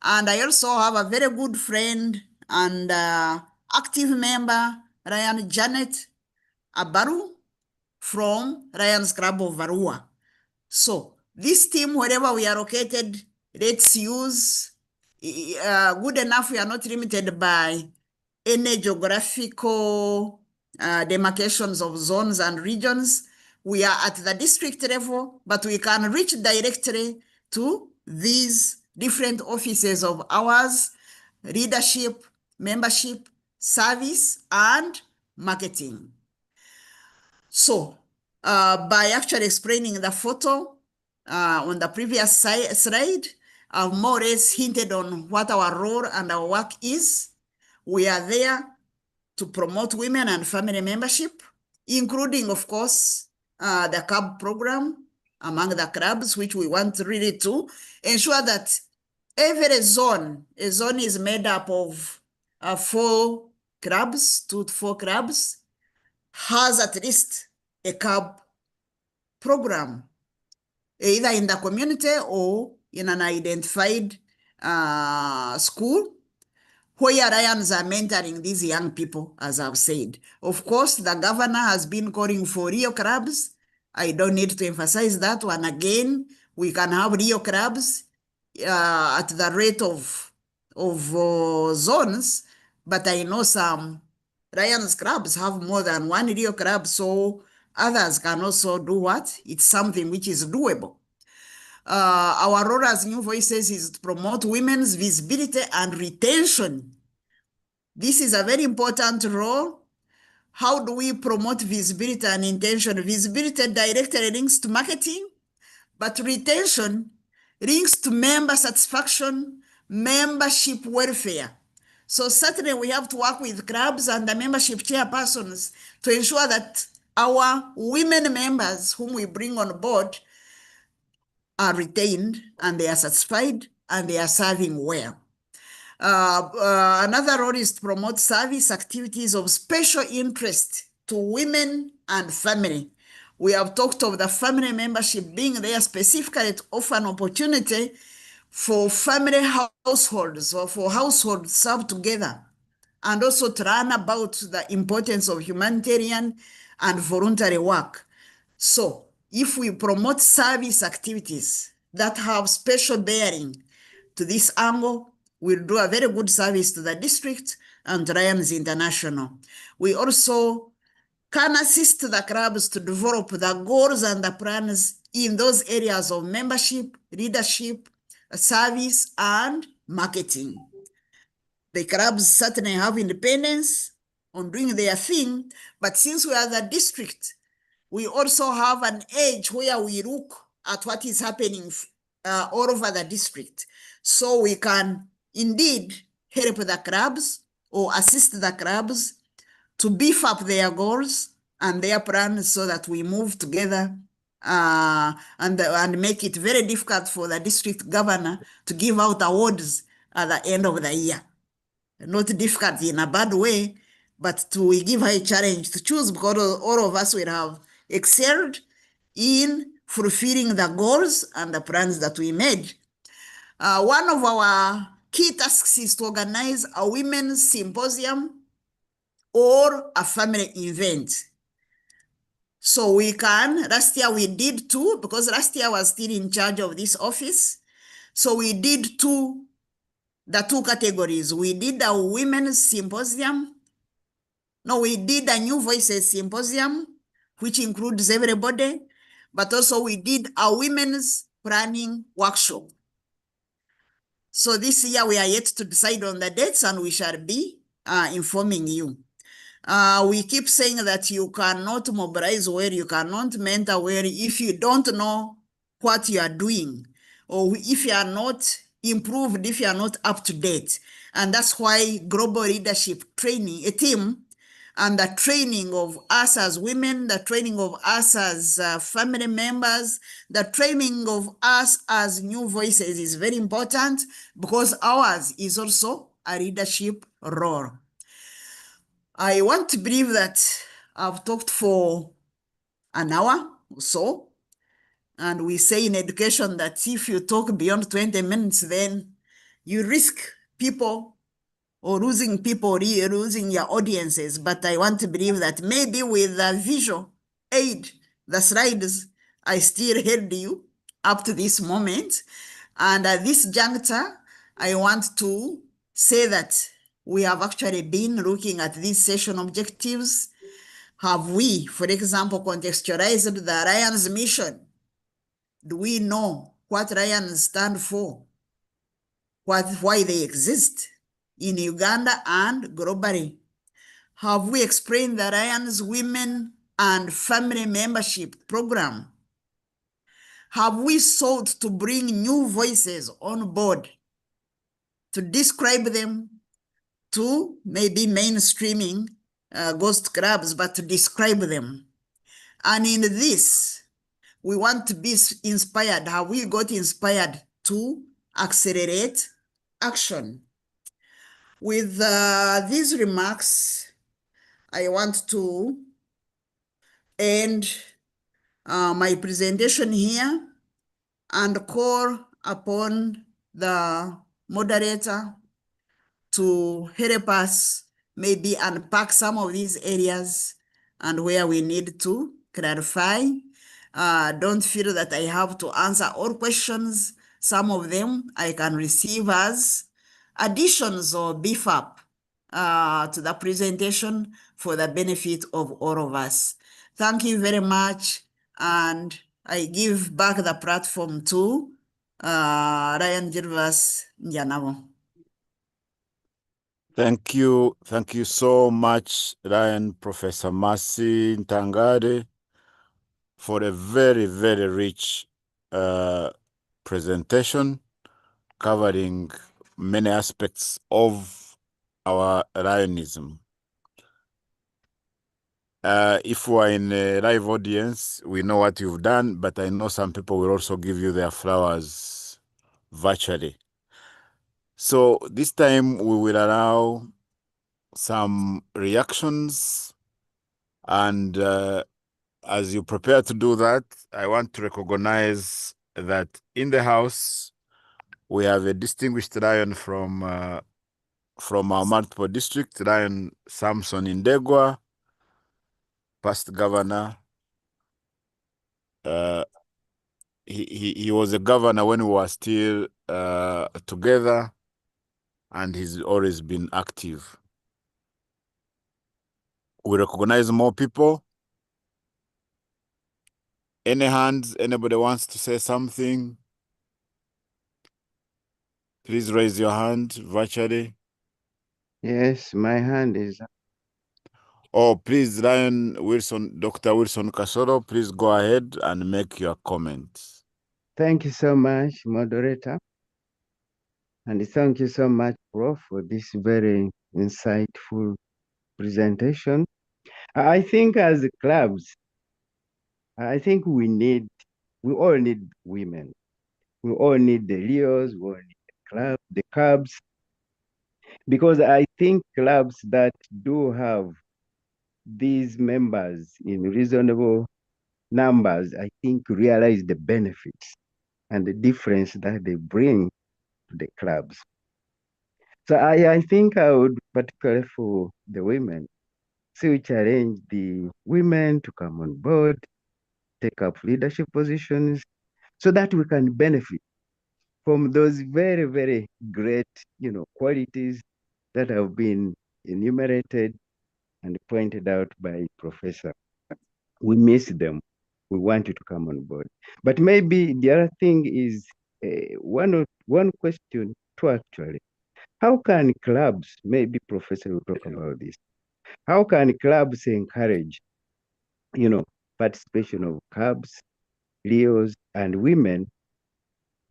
And I also have a very good friend and active member, Ryan Janet Abaru from Ryan's Club of Varua. So this team, wherever we are located, let's use, good enough, we are not limited by any geographical demarcations of zones and regions. We are at the district level, but we can reach directly to these different offices of ours: leadership, membership, service, and marketing. So by actually explaining the photo on the previous slide, I've more or less hinted on what our role and our work is. We are there to promote women and family membership, including, of course, the club program among the clubs, which we want really to ensure that every zone, a zone is made up of 4 clubs, 2 to 4 clubs, has at least a club program. either in the community or in an identified school, where Lions are mentoring these young people, as I've said. Of course, the governor has been calling for Rio clubs. I don't need to emphasize that one again. We can have Rio clubs at the rate of zones, but I know some Lions clubs have more than one Rio club, so others can also do what? It's something which is doable. Our role as New Voices is to promote women's visibility and retention. This is a very important role. How do we promote visibility and intention? Visibility directly links to marketing, but retention links to member satisfaction, membership welfare. So certainly we have to work with clubs and the membership chairpersons to ensure that our women members whom we bring on board are retained and they are satisfied and they are serving well. Another role is to promote service activities of special interest to women and family. We have talked of the family membership being there specifically to offer an opportunity for family households or for households to serve together, and also to learn about the importance of humanitarian and voluntary work. So if we promote service activities that have special bearing to this angle, we'll do a very good service to the district and Lions International. We also can assist the clubs to develop the goals and the plans in those areas of membership, leadership, service, and marketing. The clubs certainly have independence on doing their thing, but since we are the district, we also have an edge where we look at what is happening all over the district. So we can indeed help the clubs or assist the clubs to beef up their goals and their plans so that we move together and make it very difficult for the district governor to give out awards at the end of the year. Not difficult in a bad way, but we give her a challenge to choose, because all of us will have excelled in fulfilling the goals and the plans that we made. One of our key tasks is to organize a women's symposium or a family event. So we can, last year we did two, because last year I was still in charge of this office. So we did the two categories. We did a women's symposium. No, we did a New Voices symposium, which includes everybody, but also we did a women's planning workshop. So this year we are yet to decide on the dates and we shall be informing you. We keep saying that you cannot mobilize well, you cannot mentor well if you don't know what you are doing, or if you are not improved, if you are not up to date. And that's why global leadership training, a team, and the training of us as women, the training of us as family members, the training of us as New Voices is very important, because ours is also a leadership role. I want to believe that I've talked for an hour or so, and we say in education that if you talk beyond 20 minutes, then you risk people or losing people, losing your audiences. But I want to believe that maybe with the visual aid, the slides, I still held you up to this moment. And at this juncture, I want to say that we have actually been looking at these session objectives. Have we, for example, contextualized the Lions mission? Do we know what Lions stand for? Why they exist in Uganda and globally? Have we explained the Lions Women and Family Membership Program? Have we sought to bring new voices on board to describe them, to maybe mainstreaming ghost clubs, but to describe them? And in this, we want to be inspired. Have we got inspired to accelerate action? With these remarks, I want to end my presentation here. and call upon the moderator to help us maybe unpack some of these areas and where we need to clarify. Don't feel that I have to answer all questions. Some of them I can receive as additions or beef up to the presentation for the benefit of all of us. Thank you very much. And I give back the platform to Ryan Gervas Njanavo. Thank you. Thank you so much, Ryan, Professor Mercy Ntangare, for a very, very rich presentation covering many aspects of our Ryanism. If we're in a live audience, we know what you've done, but I know some people will also give you their flowers virtually. So this time we will allow some reactions, and as you prepare to do that, I want to recognize that in the house we have a distinguished Lion from our multiple district, Lion Samson Indegwa, past governor. He was a governor when we were still together, and he's always been active. We recognize more people. Any hands? Anybody wants to say something? Please raise your hand virtually. Yes, my hand is up. Oh, please, Lion Wilson, Dr. Wilson Kasoro, please go ahead and make your comments. Thank you so much, moderator. And thank you so much, Prof, for this very insightful presentation. I think as clubs, I think we all need women. We all need the Leos, we all need the Cubs, because I think clubs that do have these members in reasonable numbers, I think realize the benefits and the difference that they bring to the clubs. So I think I would, particularly for the women, so we challenge the women to come on board, take up leadership positions, so that we can benefit from those very, very great, qualities that have been enumerated and pointed out by Professor. We miss them. We want you to come on board. But maybe the other thing is one question too, actually. How can clubs, maybe Professor will talk about this, how can clubs encourage, participation of Cubs, Leos, and women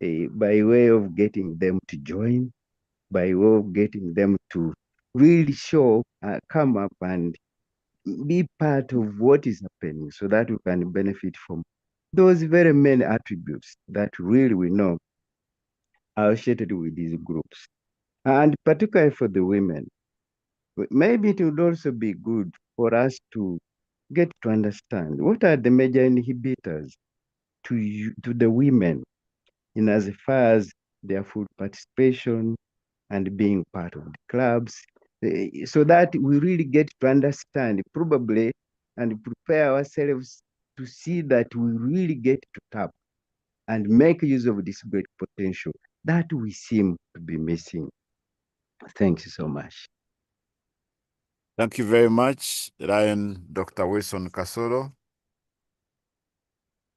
by way of getting them to join, by way of getting them to really come up and be part of what is happening so that we can benefit from those very many attributes that really we know are associated with these groups. And particularly for the women, maybe it would also be good for us to get to understand what are the major inhibitors to the women in as far as their full participation and being part of the clubs, so that we really get to understand probably and prepare ourselves to see that we really get to tap and make use of this great potential that we seem to be missing. Thank you so much. Thank you very much, Ryan, Dr. Wilson Kasoro.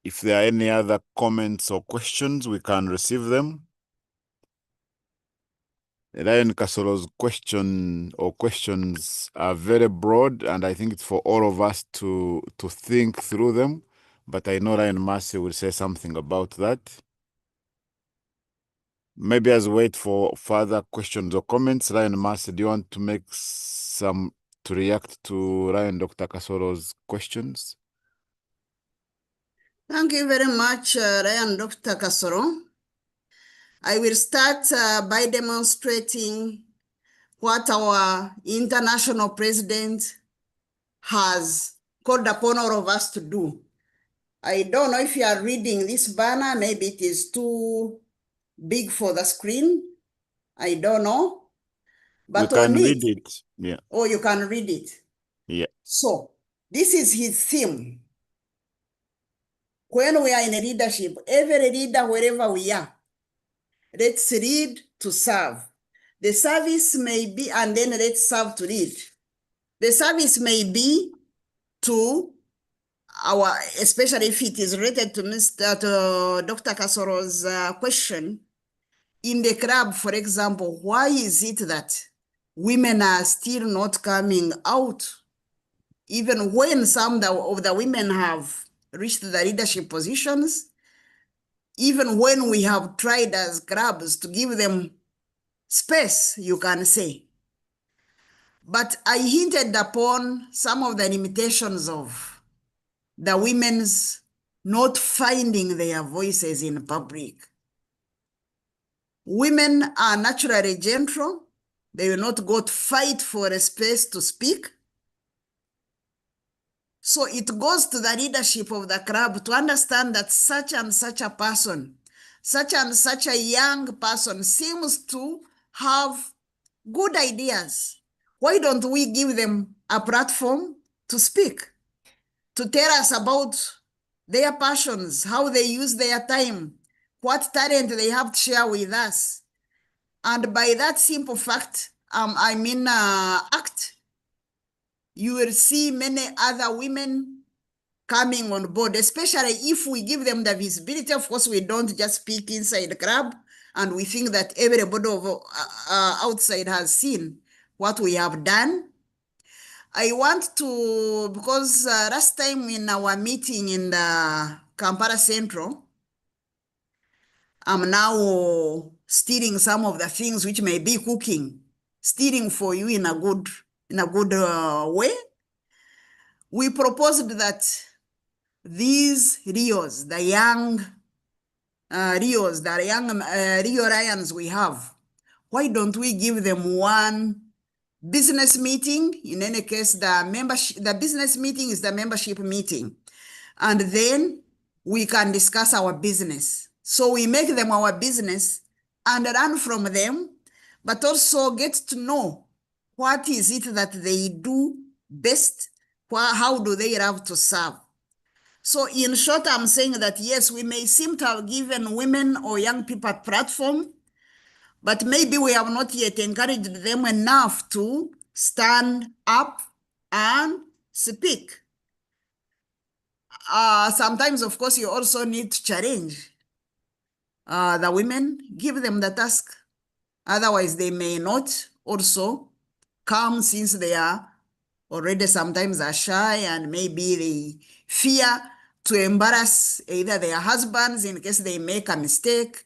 If there are any other comments or questions, we can receive them. Ryan Kasoro's questions are very broad, and I think it's for all of us to think through them. But I know Ryan Mercy will say something about that. Maybe as we wait for further questions or comments, Ryan Mercy, do you want to make to react to Ryan Dr. Kasoro's questions? Thank you very much, Ryan Dr. Kasoro. I will start by demonstrating what our international president has called upon all of us to do. I don't know if you are reading this banner. Maybe it is too big for the screen. I don't know. We But can on read it, it. Yeah. oh, you can read it. Yeah. So this is his theme. When we are in leadership, every leader, wherever we are, let's lead to serve. The service may be, and then let's serve to lead. The service may be to our, especially if it is related to Dr. Kasoro's question, in the club, for example, why is it that women are still not coming out? Even when some of the women have reached the leadership positions, even when we have tried as clubs to give them space, you can say. But I hinted upon some of the limitations of the women's not finding their voices in public. Women are naturally gentle. They will not go to fight for a space to speak. So it goes to the leadership of the club to understand that such and such a person, such and such a young person seems to have good ideas. Why don't we give them a platform to speak, to tell us about their passions, how they use their time, what talent they have to share with us? And by that simple fact, act, you will see many other women coming on board, especially if we give them the visibility. Of course, we don't just speak inside the club and we think that everybody outside has seen what we have done. I want to, because last time in our meeting in the Kampala Central, I'm now stealing some of the things which may be cooking, stealing for you in a good way. We proposed that these Rios, the young Rios, the young Rio Lions we have, why don't we give them one business meeting? In any case, the business meeting is the membership meeting. And then we can discuss our business. So we make them our business and learn from them, but also get to know what is it that they do best, how do they love to serve. So in short, I'm saying that yes, we may seem to have given women or young people a platform, but maybe we have not yet encouraged them enough to stand up and speak. Sometimes, of course, you also need to challenge the women, give them the task. Otherwise, they may not also come, since they are already sometimes are shy and maybe they fear to embarrass either their husbands in case they make a mistake.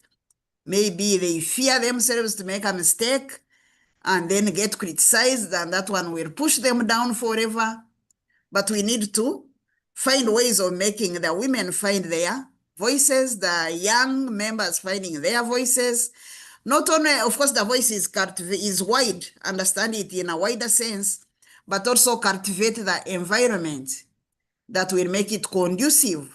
Maybe they fear themselves to make a mistake and then get criticized, and that one will push them down forever. But we need to find ways of making the women find their voices, the young members finding their voices. Not only, of course, the voice is wide, understand it in a wider sense, but also cultivate the environment that will make it conducive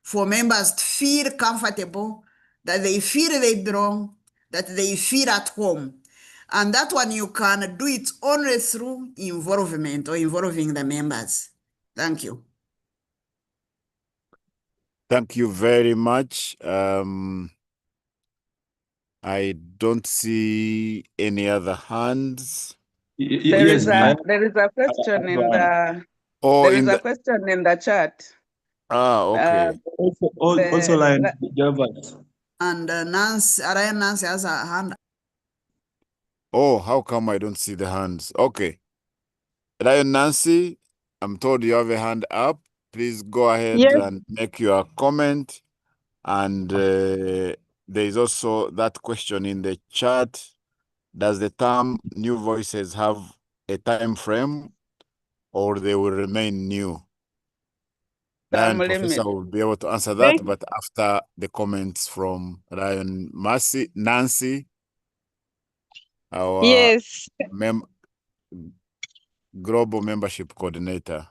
for members to feel comfortable, that they feel they belong, that they feel at home. And that one you can do it only through involvement or involving the members. Thank you. Thank you very much. I don't see any other hands. There Yes, is a question in the Oh, there is a question in the chat. okay. also Lion Gervas. And Ryan Nancy has a hand. Oh, how come I don't see the hands? Okay. Ryan Nancy, I'm told you have a hand up. Please go ahead and make your comment. And there is also that question in the chat. Does the term new voices have a time frame, or they will remain new? Ryan Professor will be able to answer that, but after the comments from Ryan Nancy, our global membership coordinator.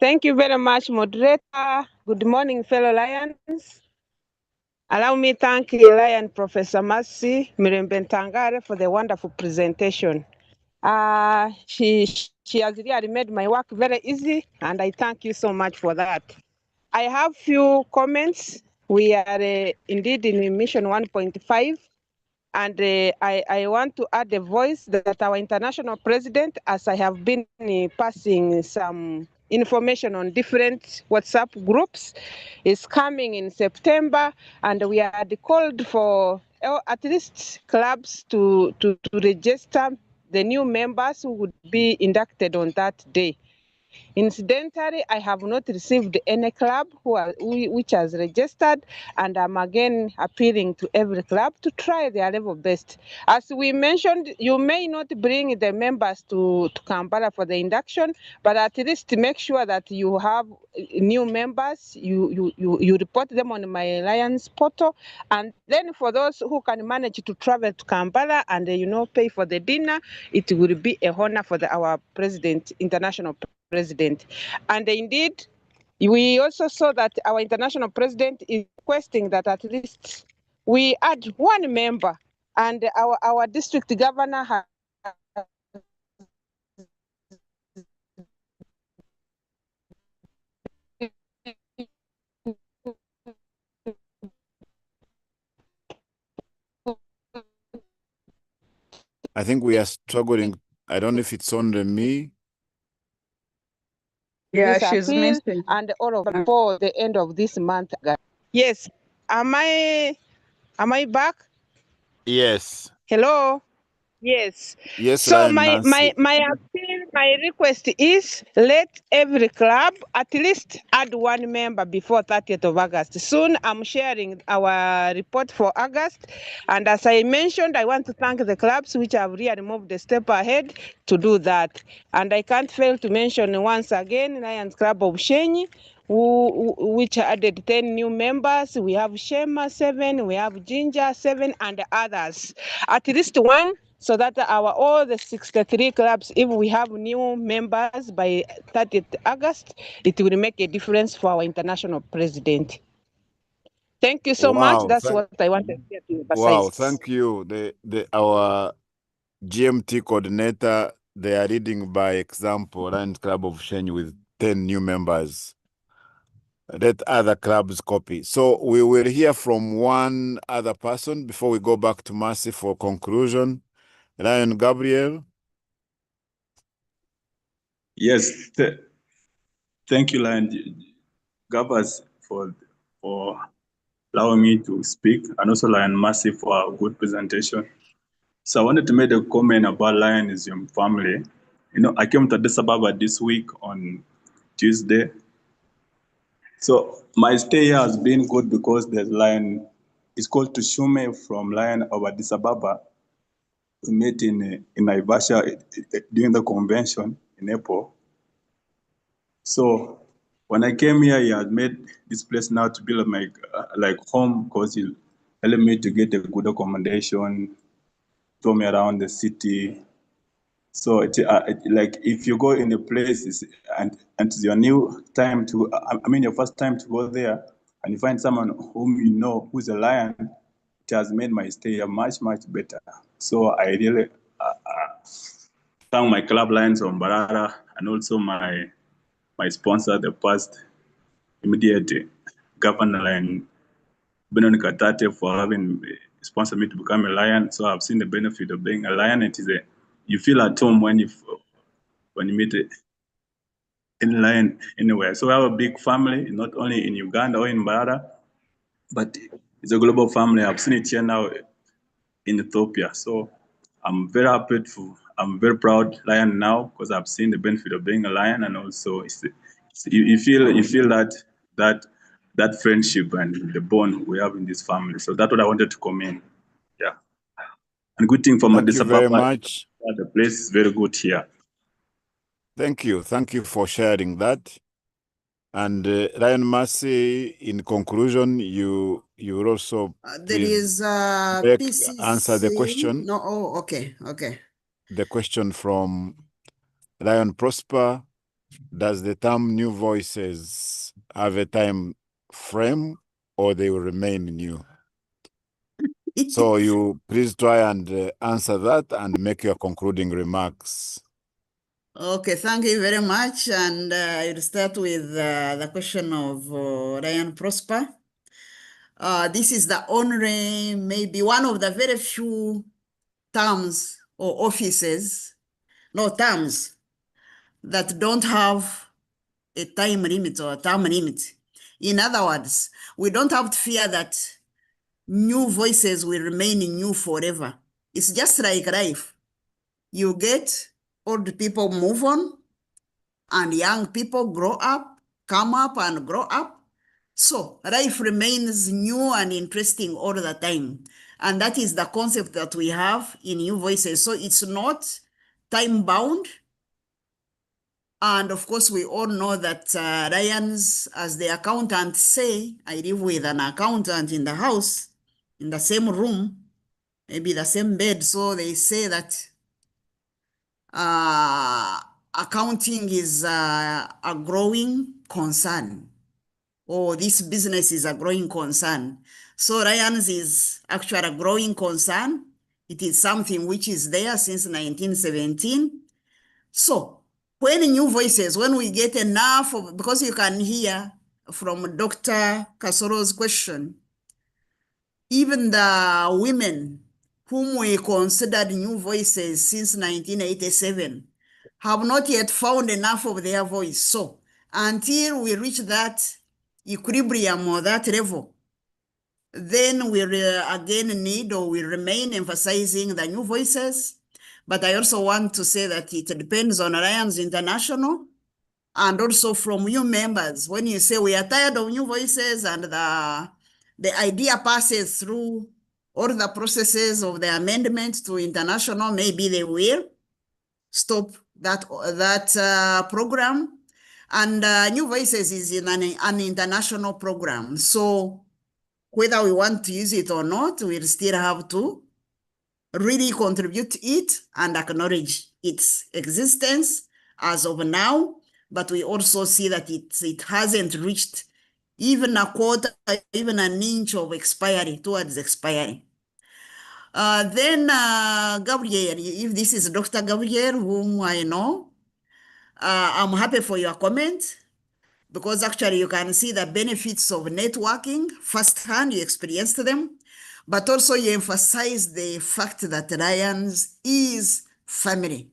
Thank you very much, moderator. Good morning, fellow Lions. Allow me thank Lion Professor Mercy Mirembentangare for the wonderful presentation. She has really made my work very easy, and I thank you so much for that. I have few comments. We are indeed in mission 1.5, and I want to add a voice that our international president, as I have been passing some information on different WhatsApp groups, is coming in September, and we had called for at least clubs to register the new members who would be inducted on that day. Incidentally, I have not received any club which has registered, and I'm again appealing to every club to try their level best. As we mentioned, you may not bring the members to Kampala for the induction, but at least make sure that you have new members, you report them on my Alliance portal, and then for those who can manage to travel to Kampala and pay for the dinner, it will be a honor for our president, international president. And indeed, we also saw that our international president is requesting that at least we add one member, and our district governor has I think we are struggling. I don't know if it's only me. Yeah, this she's appeal, missing. and all of before the end of this month. Yes, am I back? Yes. Hello. Yes. Yes, So Lion my Nancy. appeal, my request is let every club at least add one member before 30th of August. Soon I'm sharing our report for August. And as I mentioned, I want to thank the clubs which have really moved a step ahead to do that. And I can't fail to mention once again Lions Club of Shenyi, which added 10 new members. We have Shema 7, we have Ginger 7, and others. At least one, so that all the 63 clubs, if we have new members by 30th August, it will make a difference for our international president. Thank you so much. That's what I wanted to emphasize. Wow, thank you. Our GMT coordinator, they are leading by example, Lions Club of Shenyi with 10 new members. Let other clubs copy. So we will hear from one other person before we go back to Mercy for conclusion. Lion Gabriel. Yes, thank you, Lion Gabas, for allowing me to speak, and also Lion Mercy for a good presentation. So I wanted to make a comment about Lionism family. I came to Addis Ababa this week on Tuesday. So my stay here has been good because there's Lion, it's called Tushume from Lion of Addis Ababa. We met in Naivasha during the convention in April. So when I came here, he had made this place now to be like home, because he helped me to get a good accommodation, told me around the city. So like if you go in a place and it's your new time to, your first time to go there, and you find someone whom you know who's a Lion, it has made my stay here much, much better. So I really thank my club Lions of Mbarara, and also my sponsor, the past immediate Governor Lion Benon Katate, for having sponsored me to become a Lion. So I've seen the benefit of being a Lion. It is you feel at home when you meet a Lion anywhere. So we have a big family, not only in Uganda or in Mbarara, but it's a global family. I've seen it here now in Ethiopia. So I'm very happy I'm very proud Lion now, because I've seen the benefit of being a Lion, and also you feel that friendship and the bond we have in this family. So that's what I wanted to comment. Yeah, and good thing from Addis Ababa. Thank you very much. The place is very good here. Thank you for sharing that. And Lion Mercy, in conclusion, you will also there is PCC. answer the question. No, okay. The question from Lion Prosper, does the term new voices have a time frame or they will remain new? So you please try and answer that and make your concluding remarks. Okay, thank you very much. And I'll start with the question of Ryan Prosper. This is the only, maybe one of the very few terms or offices, no terms, that don't have a time limit or a term limit. In other words, we don't have to fear that new voices will remain new forever. It's just like life. You get old people move on and young people grow up, come up and grow up. So life remains new and interesting all the time. And that is the concept that we have in New Voices. So it's not time bound. And of course, we all know that Ryan's, as the accountant say, I live with an accountant in the house, in the same room, maybe the same bed. So they say that accounting is a growing concern, or this business is a growing concern. So Ryan's is actually a growing concern. It is something which is there since 1917. So when New Voices, when we get enough of, because you can hear from Dr. Kasoro's question, even the women whom we considered New Voices since 1987 have not yet found enough of their voice. So until we reach that equilibrium or that level, then we again need, or we remain emphasizing the New Voices. But I also want to say that it depends on Alliance International and also from you members. When you say we are tired of New Voices and the idea passes through all the processes of the amendment to international, maybe they will stop that program. And New Voices is in an international program. So whether we want to use it or not, we'll still have to really contribute to it and acknowledge its existence as of now. But we also see that it hasn't reached even a quarter, even an inch of expiry, towards expiry. Then Gabriel, if this is Dr. Gabriel, whom I know, I'm happy for your comment, because actually you can see the benefits of networking firsthand, you experienced them, but also you emphasize the fact that Lions is family.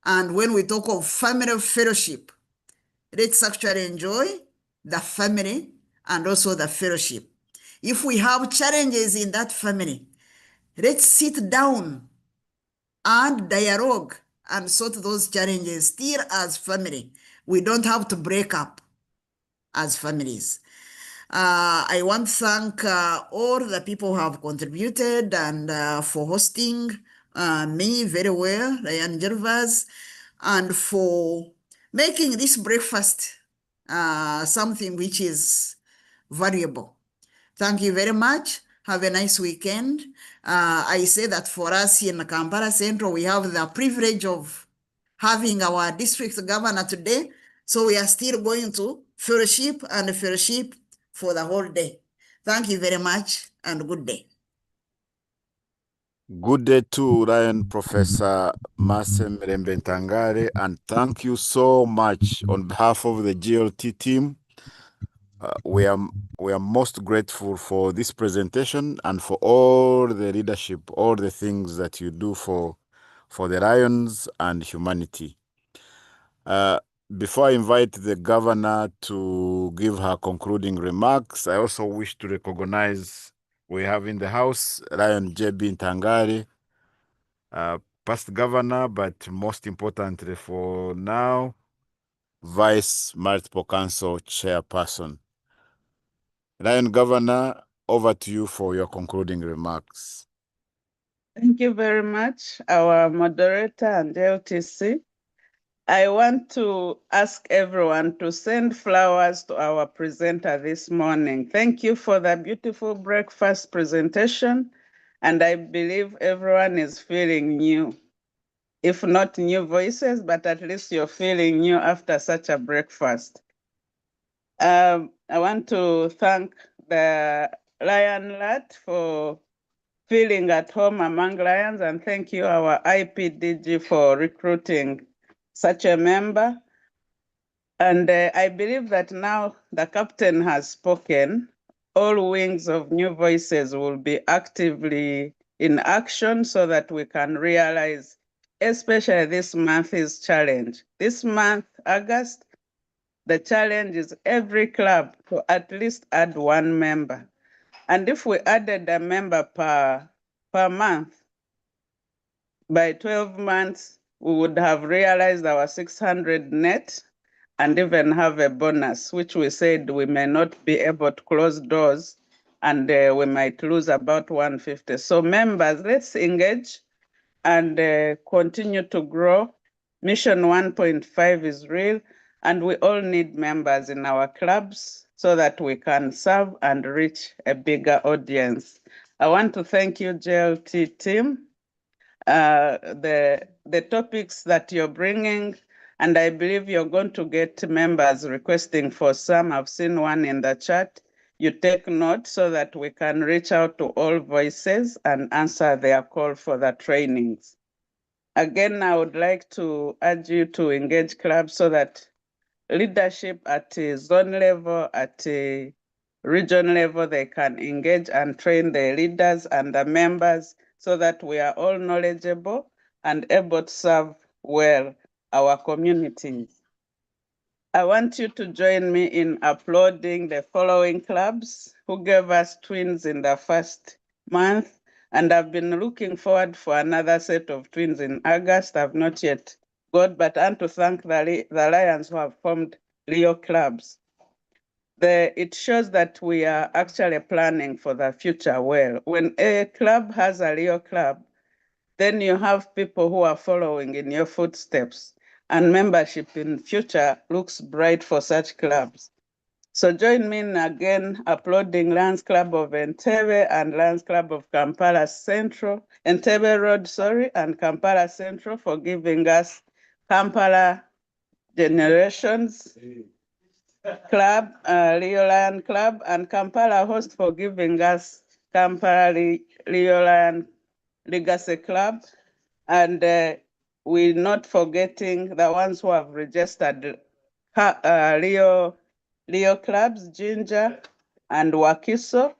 And when we talk of family fellowship, let's actually enjoy the family and also the fellowship. If we have challenges in that family, let's sit down and dialogue and sort those challenges still as family. We don't have to break up as families. I want to thank all the people who have contributed and for hosting me very well, Ryan Gervas, and for making this breakfast something which is valuable. Thank you very much. Have a nice weekend. I say that for us in Kampala Central, we have the privilege of having our district governor today. So we are still going to fellowship and fellowship for the whole day. Thank you very much and good day. Good day to Ryan, Professor Mercy Mirembe Ntangare, and thank you so much on behalf of the GLT team. We are most grateful for this presentation and for all the leadership, all the things that you do for the Lions and humanity. Before I invite the governor to give her concluding remarks, I also wish to recognize we have in the house Ryan J.B. Ntangare, past governor, but most importantly for now, Vice Multiple Council Chairperson. Ryan Governor, over to you for your concluding remarks. Thank you very much, our moderator and LTC. I want to ask everyone to send flowers to our presenter this morning. Thank you for the beautiful breakfast presentation, and I believe everyone is feeling new. if not new voices, but at least you're feeling new after such a breakfast. I want to thank the Lion Lat for feeling at home among lions, and thank you, our IPDG, for recruiting such a member. And I believe that now the captain has spoken, all wings of New Voices will be actively in action so that we can realize, especially this month's challenge. This month, August, the challenge is every club to at least add one member. And if we added a member per month, by 12 months, we would have realized our 600 net and even have a bonus, which we said we may not be able to close doors and we might lose about 150. So members, let's engage and continue to grow. Mission 1.5 is real, and we all need members in our clubs so that we can serve and reach a bigger audience. I want to thank you, JLT team. The topics that you're bringing, and I believe you're going to get members requesting for some. I've seen one in the chat. You take note so that we can reach out to all voices and answer their call for the trainings. Again, I would like to urge you to engage clubs so that leadership at a zone level, at a region level, they can engage and train the leaders and the members so that we are all knowledgeable and able to serve well our communities. I want you to join me in applauding the following clubs who gave us twins in the first month, and I've been looking forward for another set of twins in August. I've not yet got, but I want to thank the Lions who have formed Leo clubs. It shows that we are actually planning for the future well. When a club has a Leo club, then you have people who are following in your footsteps, and membership in future looks bright for such clubs. So join me in again applauding Lions Club of Entebbe and Lions Club of Kampala Central, Entebbe Road, sorry, and Kampala Central for giving us Kampala Generations Club, Leo Lion Club, and Kampala Host for giving us Kampala Leo Lion Legacy Club. And we're not forgetting the ones who have registered Leo clubs, Ginger and Wakiso.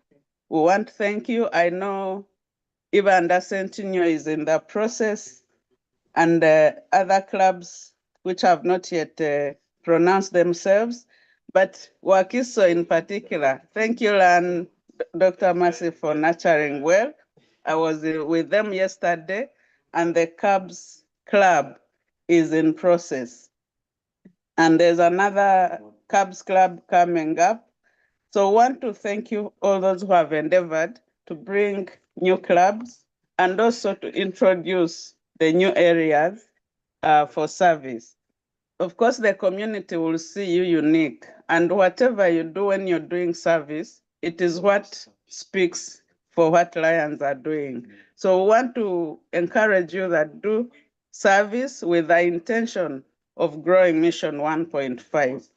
We want to thank you. I know Evander Centineo is in the process, and other clubs which have not yet pronounced themselves. But Wakiso in particular, thank you, Dr. Mercy, for nurturing well. I was with them yesterday, and the Cubs Club is in process. And there's another Cubs Club coming up. So I want to thank you, all those who have endeavored to bring new clubs and also to introduce the new areas for service. Of course, the community will see you unique, and whatever you do when you're doing service, it is what speaks for what Lions are doing. So we want to encourage you that do service with the intention of growing Mission 1.5,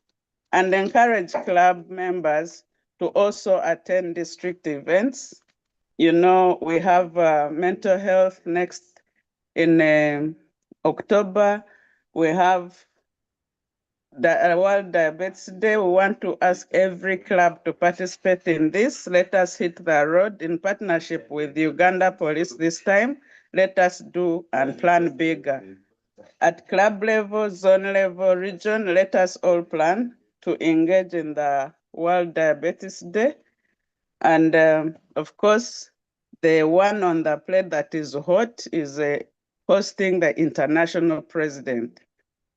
and encourage club members to also attend district events. You know, we have mental health next in October. We have the World Diabetes Day. We want to ask every club to participate in this. Let us hit the road in partnership with Uganda Police this time. Let us do and plan bigger. At club level, zone level, region, let us all plan to engage in the World Diabetes Day. And of course, the one on the plate that is hot is hosting the international president.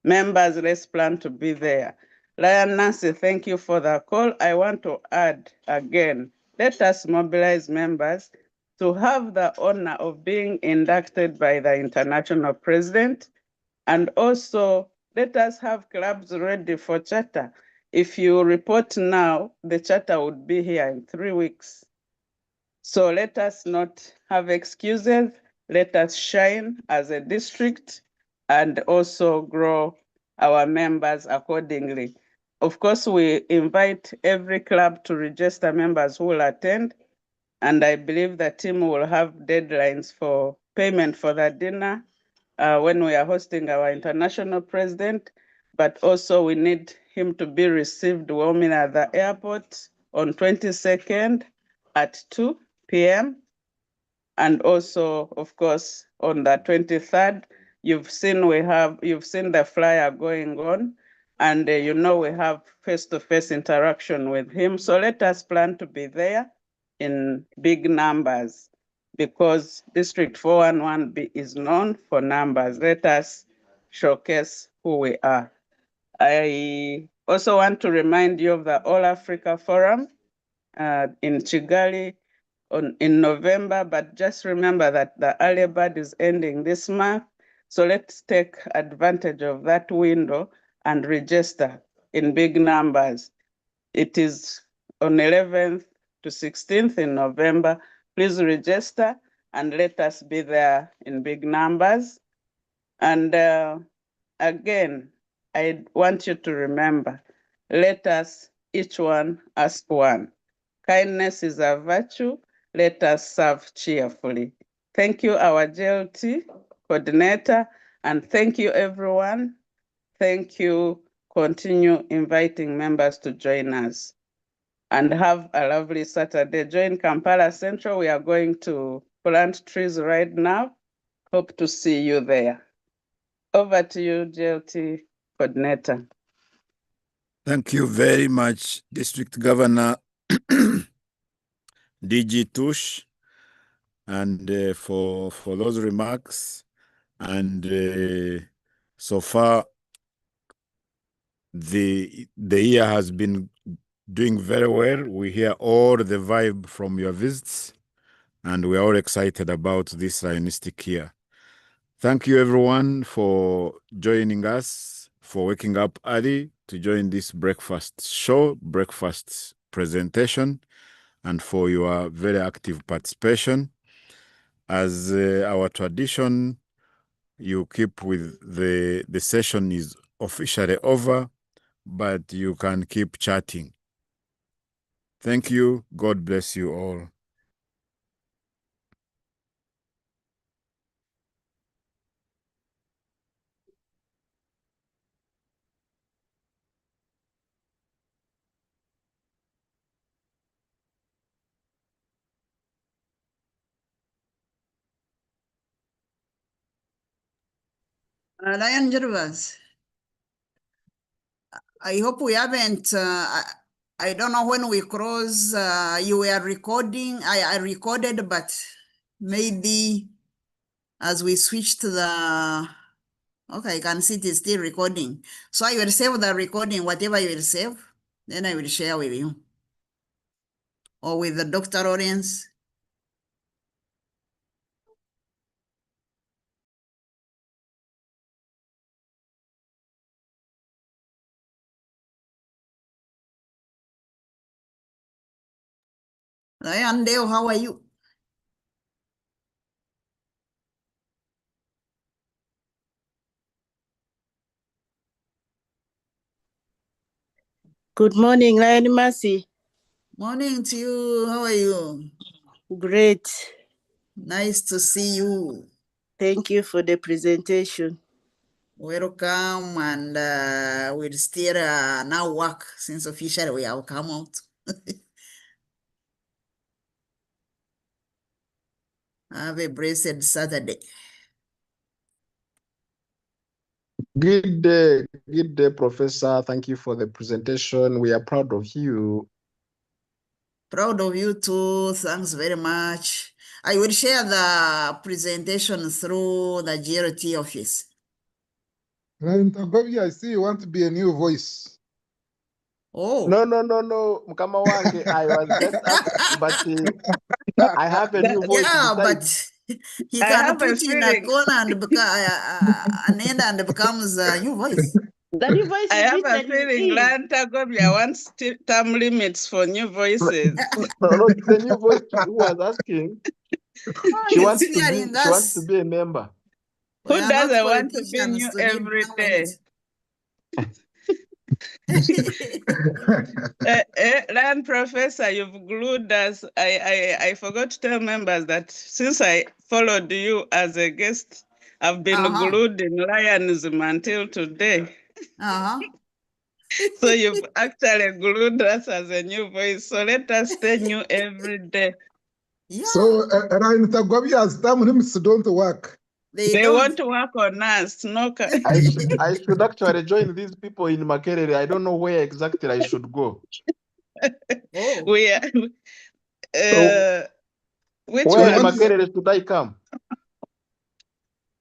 Members, let's plan to be there. Lion Nancy, thank you for the call. I want to add again, let us mobilize members to have the honor of being inducted by the international president. And also, let us have clubs ready for charter. If you report now, the charter would be here in 3 weeks. So let us not have excuses. Let us shine as a district and also grow our members accordingly. Of course, we invite every club to register members who will attend, and I believe the team will have deadlines for payment for the dinner when we are hosting our international president, but also we need him to be received warming at the airport on 22nd at 2 p.m. And also, of course, on the 23rd, you've seen the flyer going on, and you know we have face-to-face interaction with him. So let us plan to be there in big numbers, because District 411B is known for numbers. Let us showcase who we are. I also want to remind you of the All Africa Forum in Kigali in November, but just remember that the early bird is ending this month. So let's take advantage of that window and register in big numbers. It is on 11th to 16th in November. Please register and let us be there in big numbers. And again, I want you to remember, let us each one ask one. Kindness is a virtue. Let us serve cheerfully. Thank you, our JLT coordinator, and thank you, everyone. Thank you. Continue inviting members to join us. And have a lovely Saturday. Join Kampala Central. We are going to plant trees right now. Hope to see you there. Over to you, JLT coordinator. Thank you very much, District Governor DG Tush, and for those remarks. And so far, the year has been doing very well. We hear all the vibe from your visits, and we're all excited about this Lionistic year. Thank you, everyone, for joining us, for waking up early to join this breakfast presentation, and for your very active participation. As our tradition, you keep with the session is officially over, but you can keep chatting. Thank you. God bless you all. Lion Gervas, I hope we haven't, I don't know when we cross, you were recording, I recorded, but maybe as we switch to the, okay, I can see it is still recording. So I will save the recording, whatever you will save, then I will share with you. Or with the doctor audience. Lion Dale, how are you? Good morning, Lion Mercy. Morning to you. How are you? Great. Nice to see you. Thank you for the presentation. Welcome, and we'll still now work since officially we have come out. Have a blessed Saturday. Good day, Professor. Thank you for the presentation. We are proud of you. Proud of you too. Thanks very much. I will share the presentation through the GLT office. I see you want to be a new voice. Oh. No, Mkama Wange, I was just asking, but I have a new voice. Yeah, besides. but he can put in a corner and becomes a new voice. The new voice I is have a written in feeling ink. Lanta Gobia wants term limits for new voices. No, it's a new voice who was asking. Oh, She he's wants to fearing be us. a member. Who We are not doesn't want to be politicians new to need every day? government. Land Professor, you've glued us. I forgot to tell members that since I followed you as a guest, I've been glued in Lionism until today. So you've actually glued us as a new voice. So let us stay new every day. So, Ryan Tagwabia's names don't work. They want to work on us. No, I should actually join these people in Makerere. I don't know where exactly I should go. we are. Which Where in one? Makerere should I come?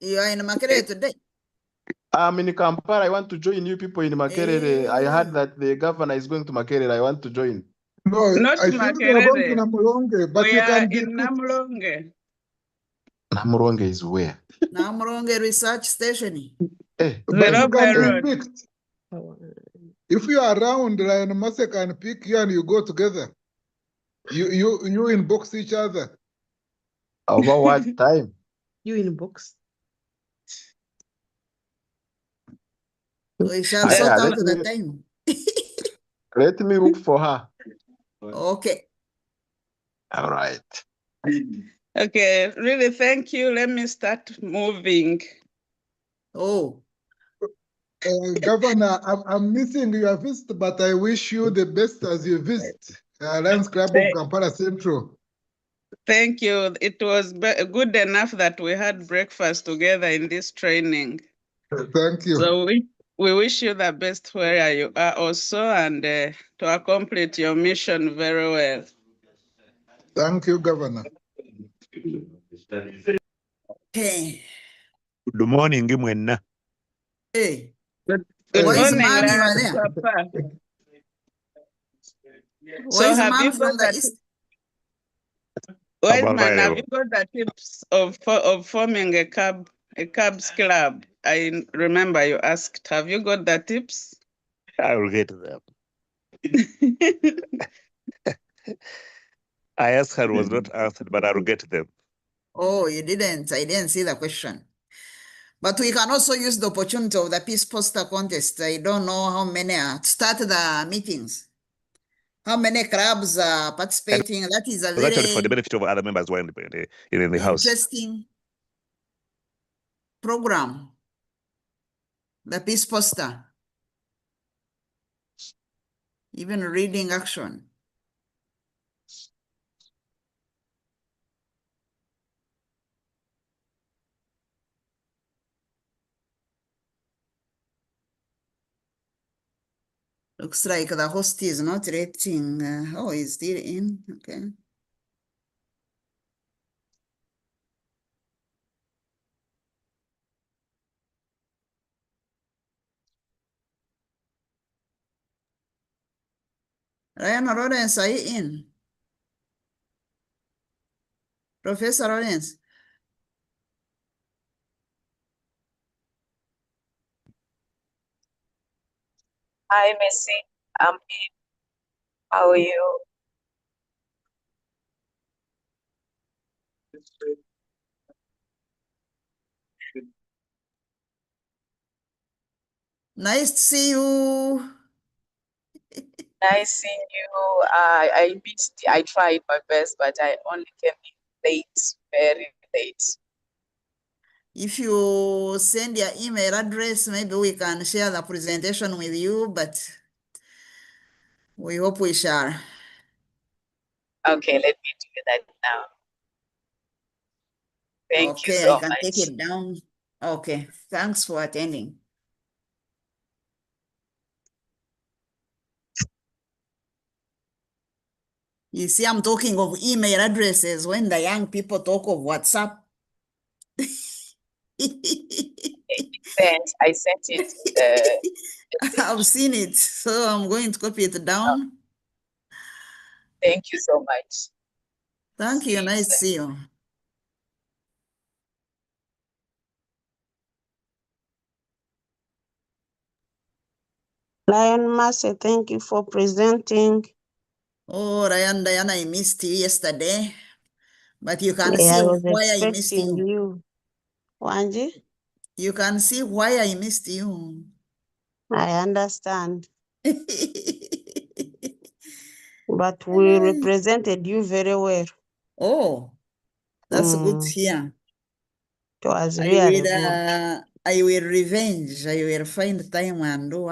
You are in Makerere today? I'm in Kampala. I want to join you people in Makerere. I heard that the governor is going to Makerere. I want to join. No, Not I think they are going to Makerere. Namulonge, but We you are can be in Namulonge. Namuronge is where? Namronge Research Station. But you can be picked. If you are around, Ryan Mase can pick you and you go together. You inbox each other. Over what time? You inbox. We shall sort out the time. Let me look for her. Okay. All right. Okay, really, thank you. Let me start moving. Governor, I'm missing your visit, but I wish you the best as you visit Lions Club of Kampala Central. Thank you. It was good enough that we had breakfast together in this training. Thank you. So we wish you the best where you are also, and to accomplish your mission very well. Thank you, Governor. Okay. Good morning, Mwenna. Hey. Good Where's morning, man? You are Lance, there. Papa. So Where's have man you from got the that? east? Wise man, have you got the tips of forming a Cubs club? I remember you asked. Have you got the tips? I will get them. I asked her, was not answered, but I will get them. Oh, you didn't. I didn't see the question. But we can also use the opportunity of the Peace Poster Contest. I don't know how many are. Start the meetings. How many clubs are participating? That is a It was actually for very the benefit of other members who are in the house. interesting program. The Peace Poster. Even reading action. Looks like the host is not rating. Oh, he's still in. Okay. Ryan Lawrence, are you in? Professor Lawrence. Hi, Messi. I'm in. How are you? Nice to see you. Nice seeing you. I missed. I tried my best, but I only came in late, very late. If you send your email address, maybe we can share the presentation with you, but we hope we shall. Okay, let me do that now. Thank you Okay, so I can much. take it down. Okay, thanks for attending. You see, I'm talking of email addresses when the young people talk of WhatsApp. I sent it. I've seen it, so I'm going to copy it down. Thank you so much. Thank you. Nice to see you. Lion Master, thank you for presenting. Oh, Ryan, Diana, I missed you yesterday, but you can Yeah, see I was why I missed expecting you. you. Wanji? You can see why I missed you. I understand. But we represented you very well. Oh, that's good to Mm, hear. it was really good. I will revenge. I will find time and do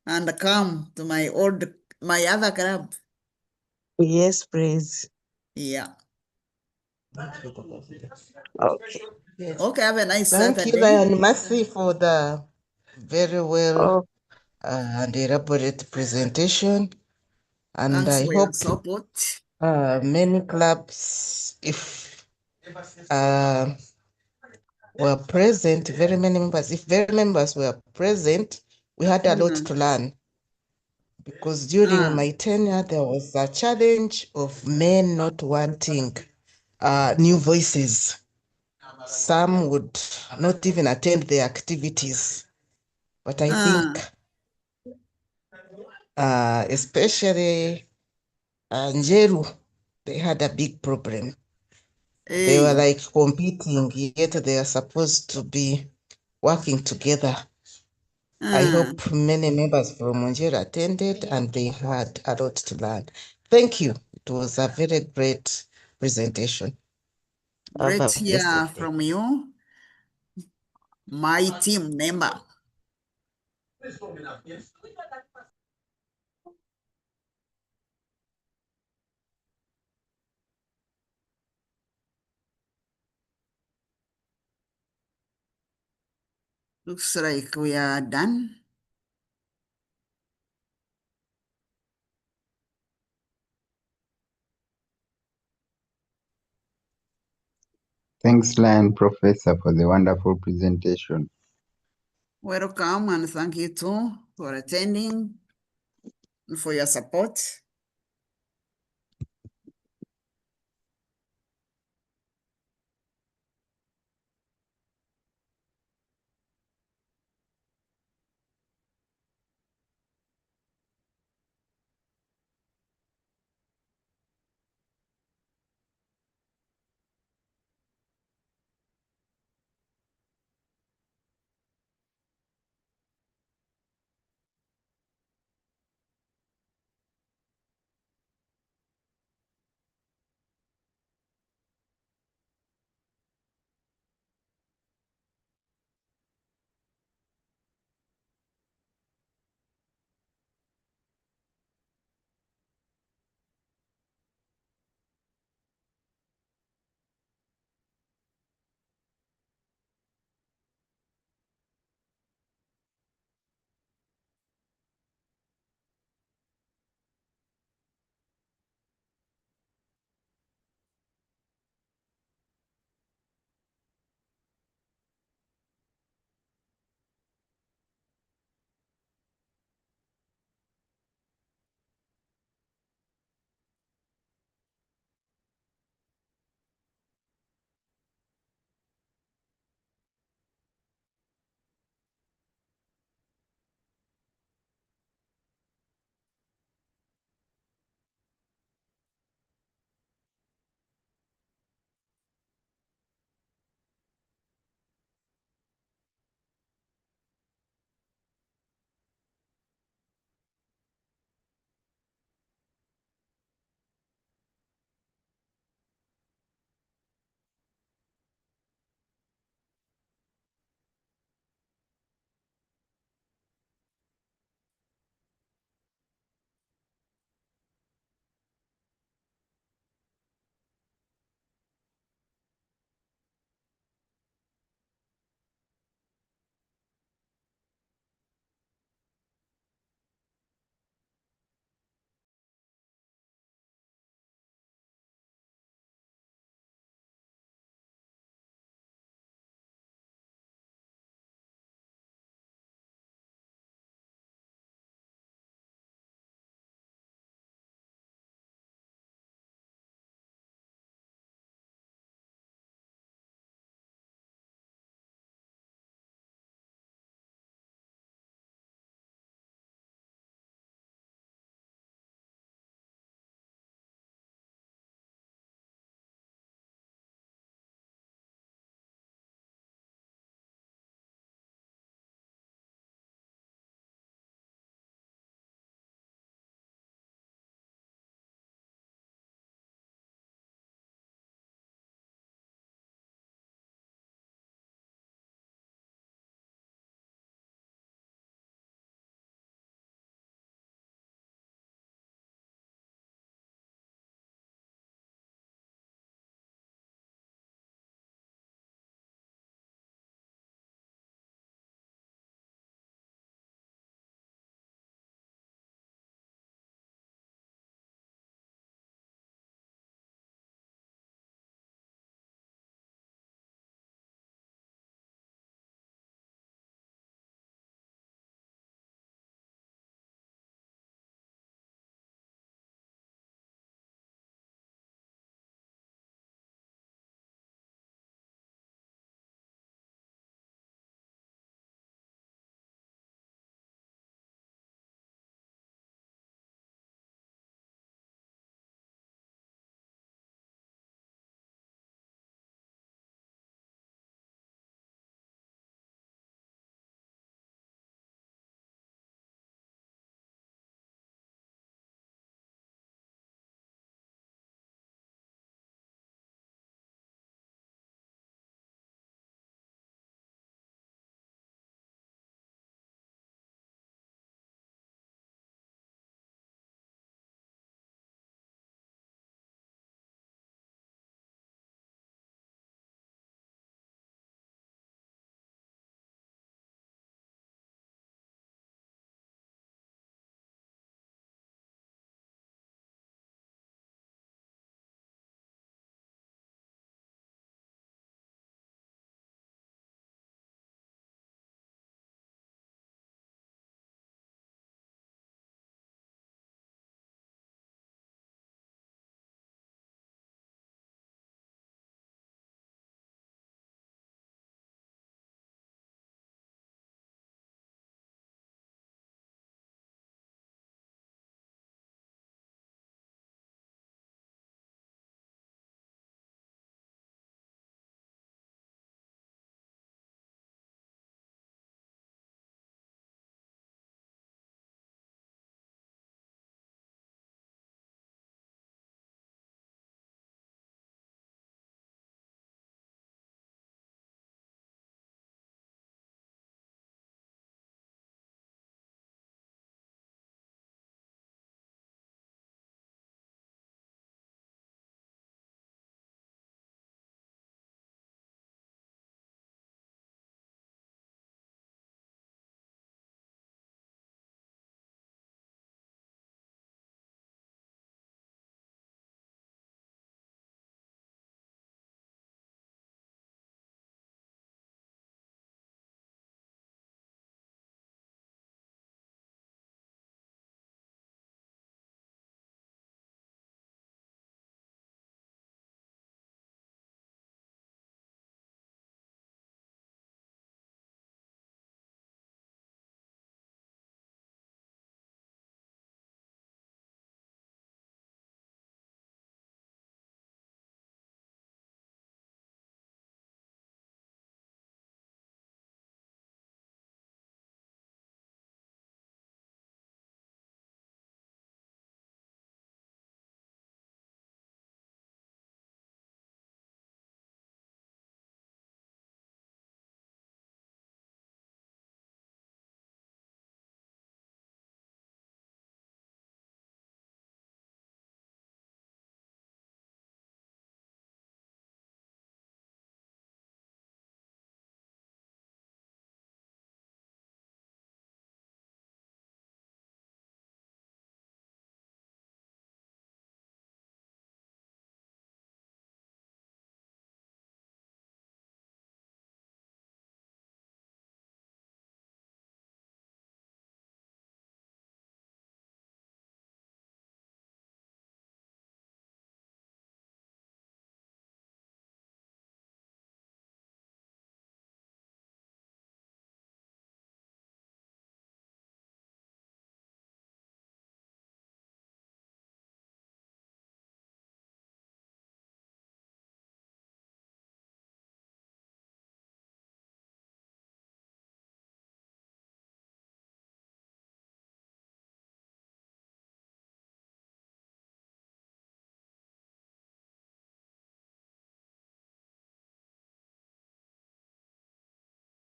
and come to my other club. Yes, please. Yeah. Okay. Yes. Okay, have a nice Thank you, Saturday. Lion Mercy, for the very well Oh, and elaborate presentation. And Thanks I for your hope support. many clubs, if were present, very many members, if very members were present, we had a lot to learn. Because during my tenure, there was a challenge of men not wanting new voices. Some would not even attend the activities. But I think, especially Njeru, they had a big problem. They were like competing, yet they are supposed to be working together. I hope many members from Njeru attended and they had a lot to learn. Thank you. It was a very great presentation. Have Great a to hear blessed day. from you, my team member. Looks like we are done. Thanks, Lion Professor, for the wonderful presentation. Welcome and thank you too for attending and for your support.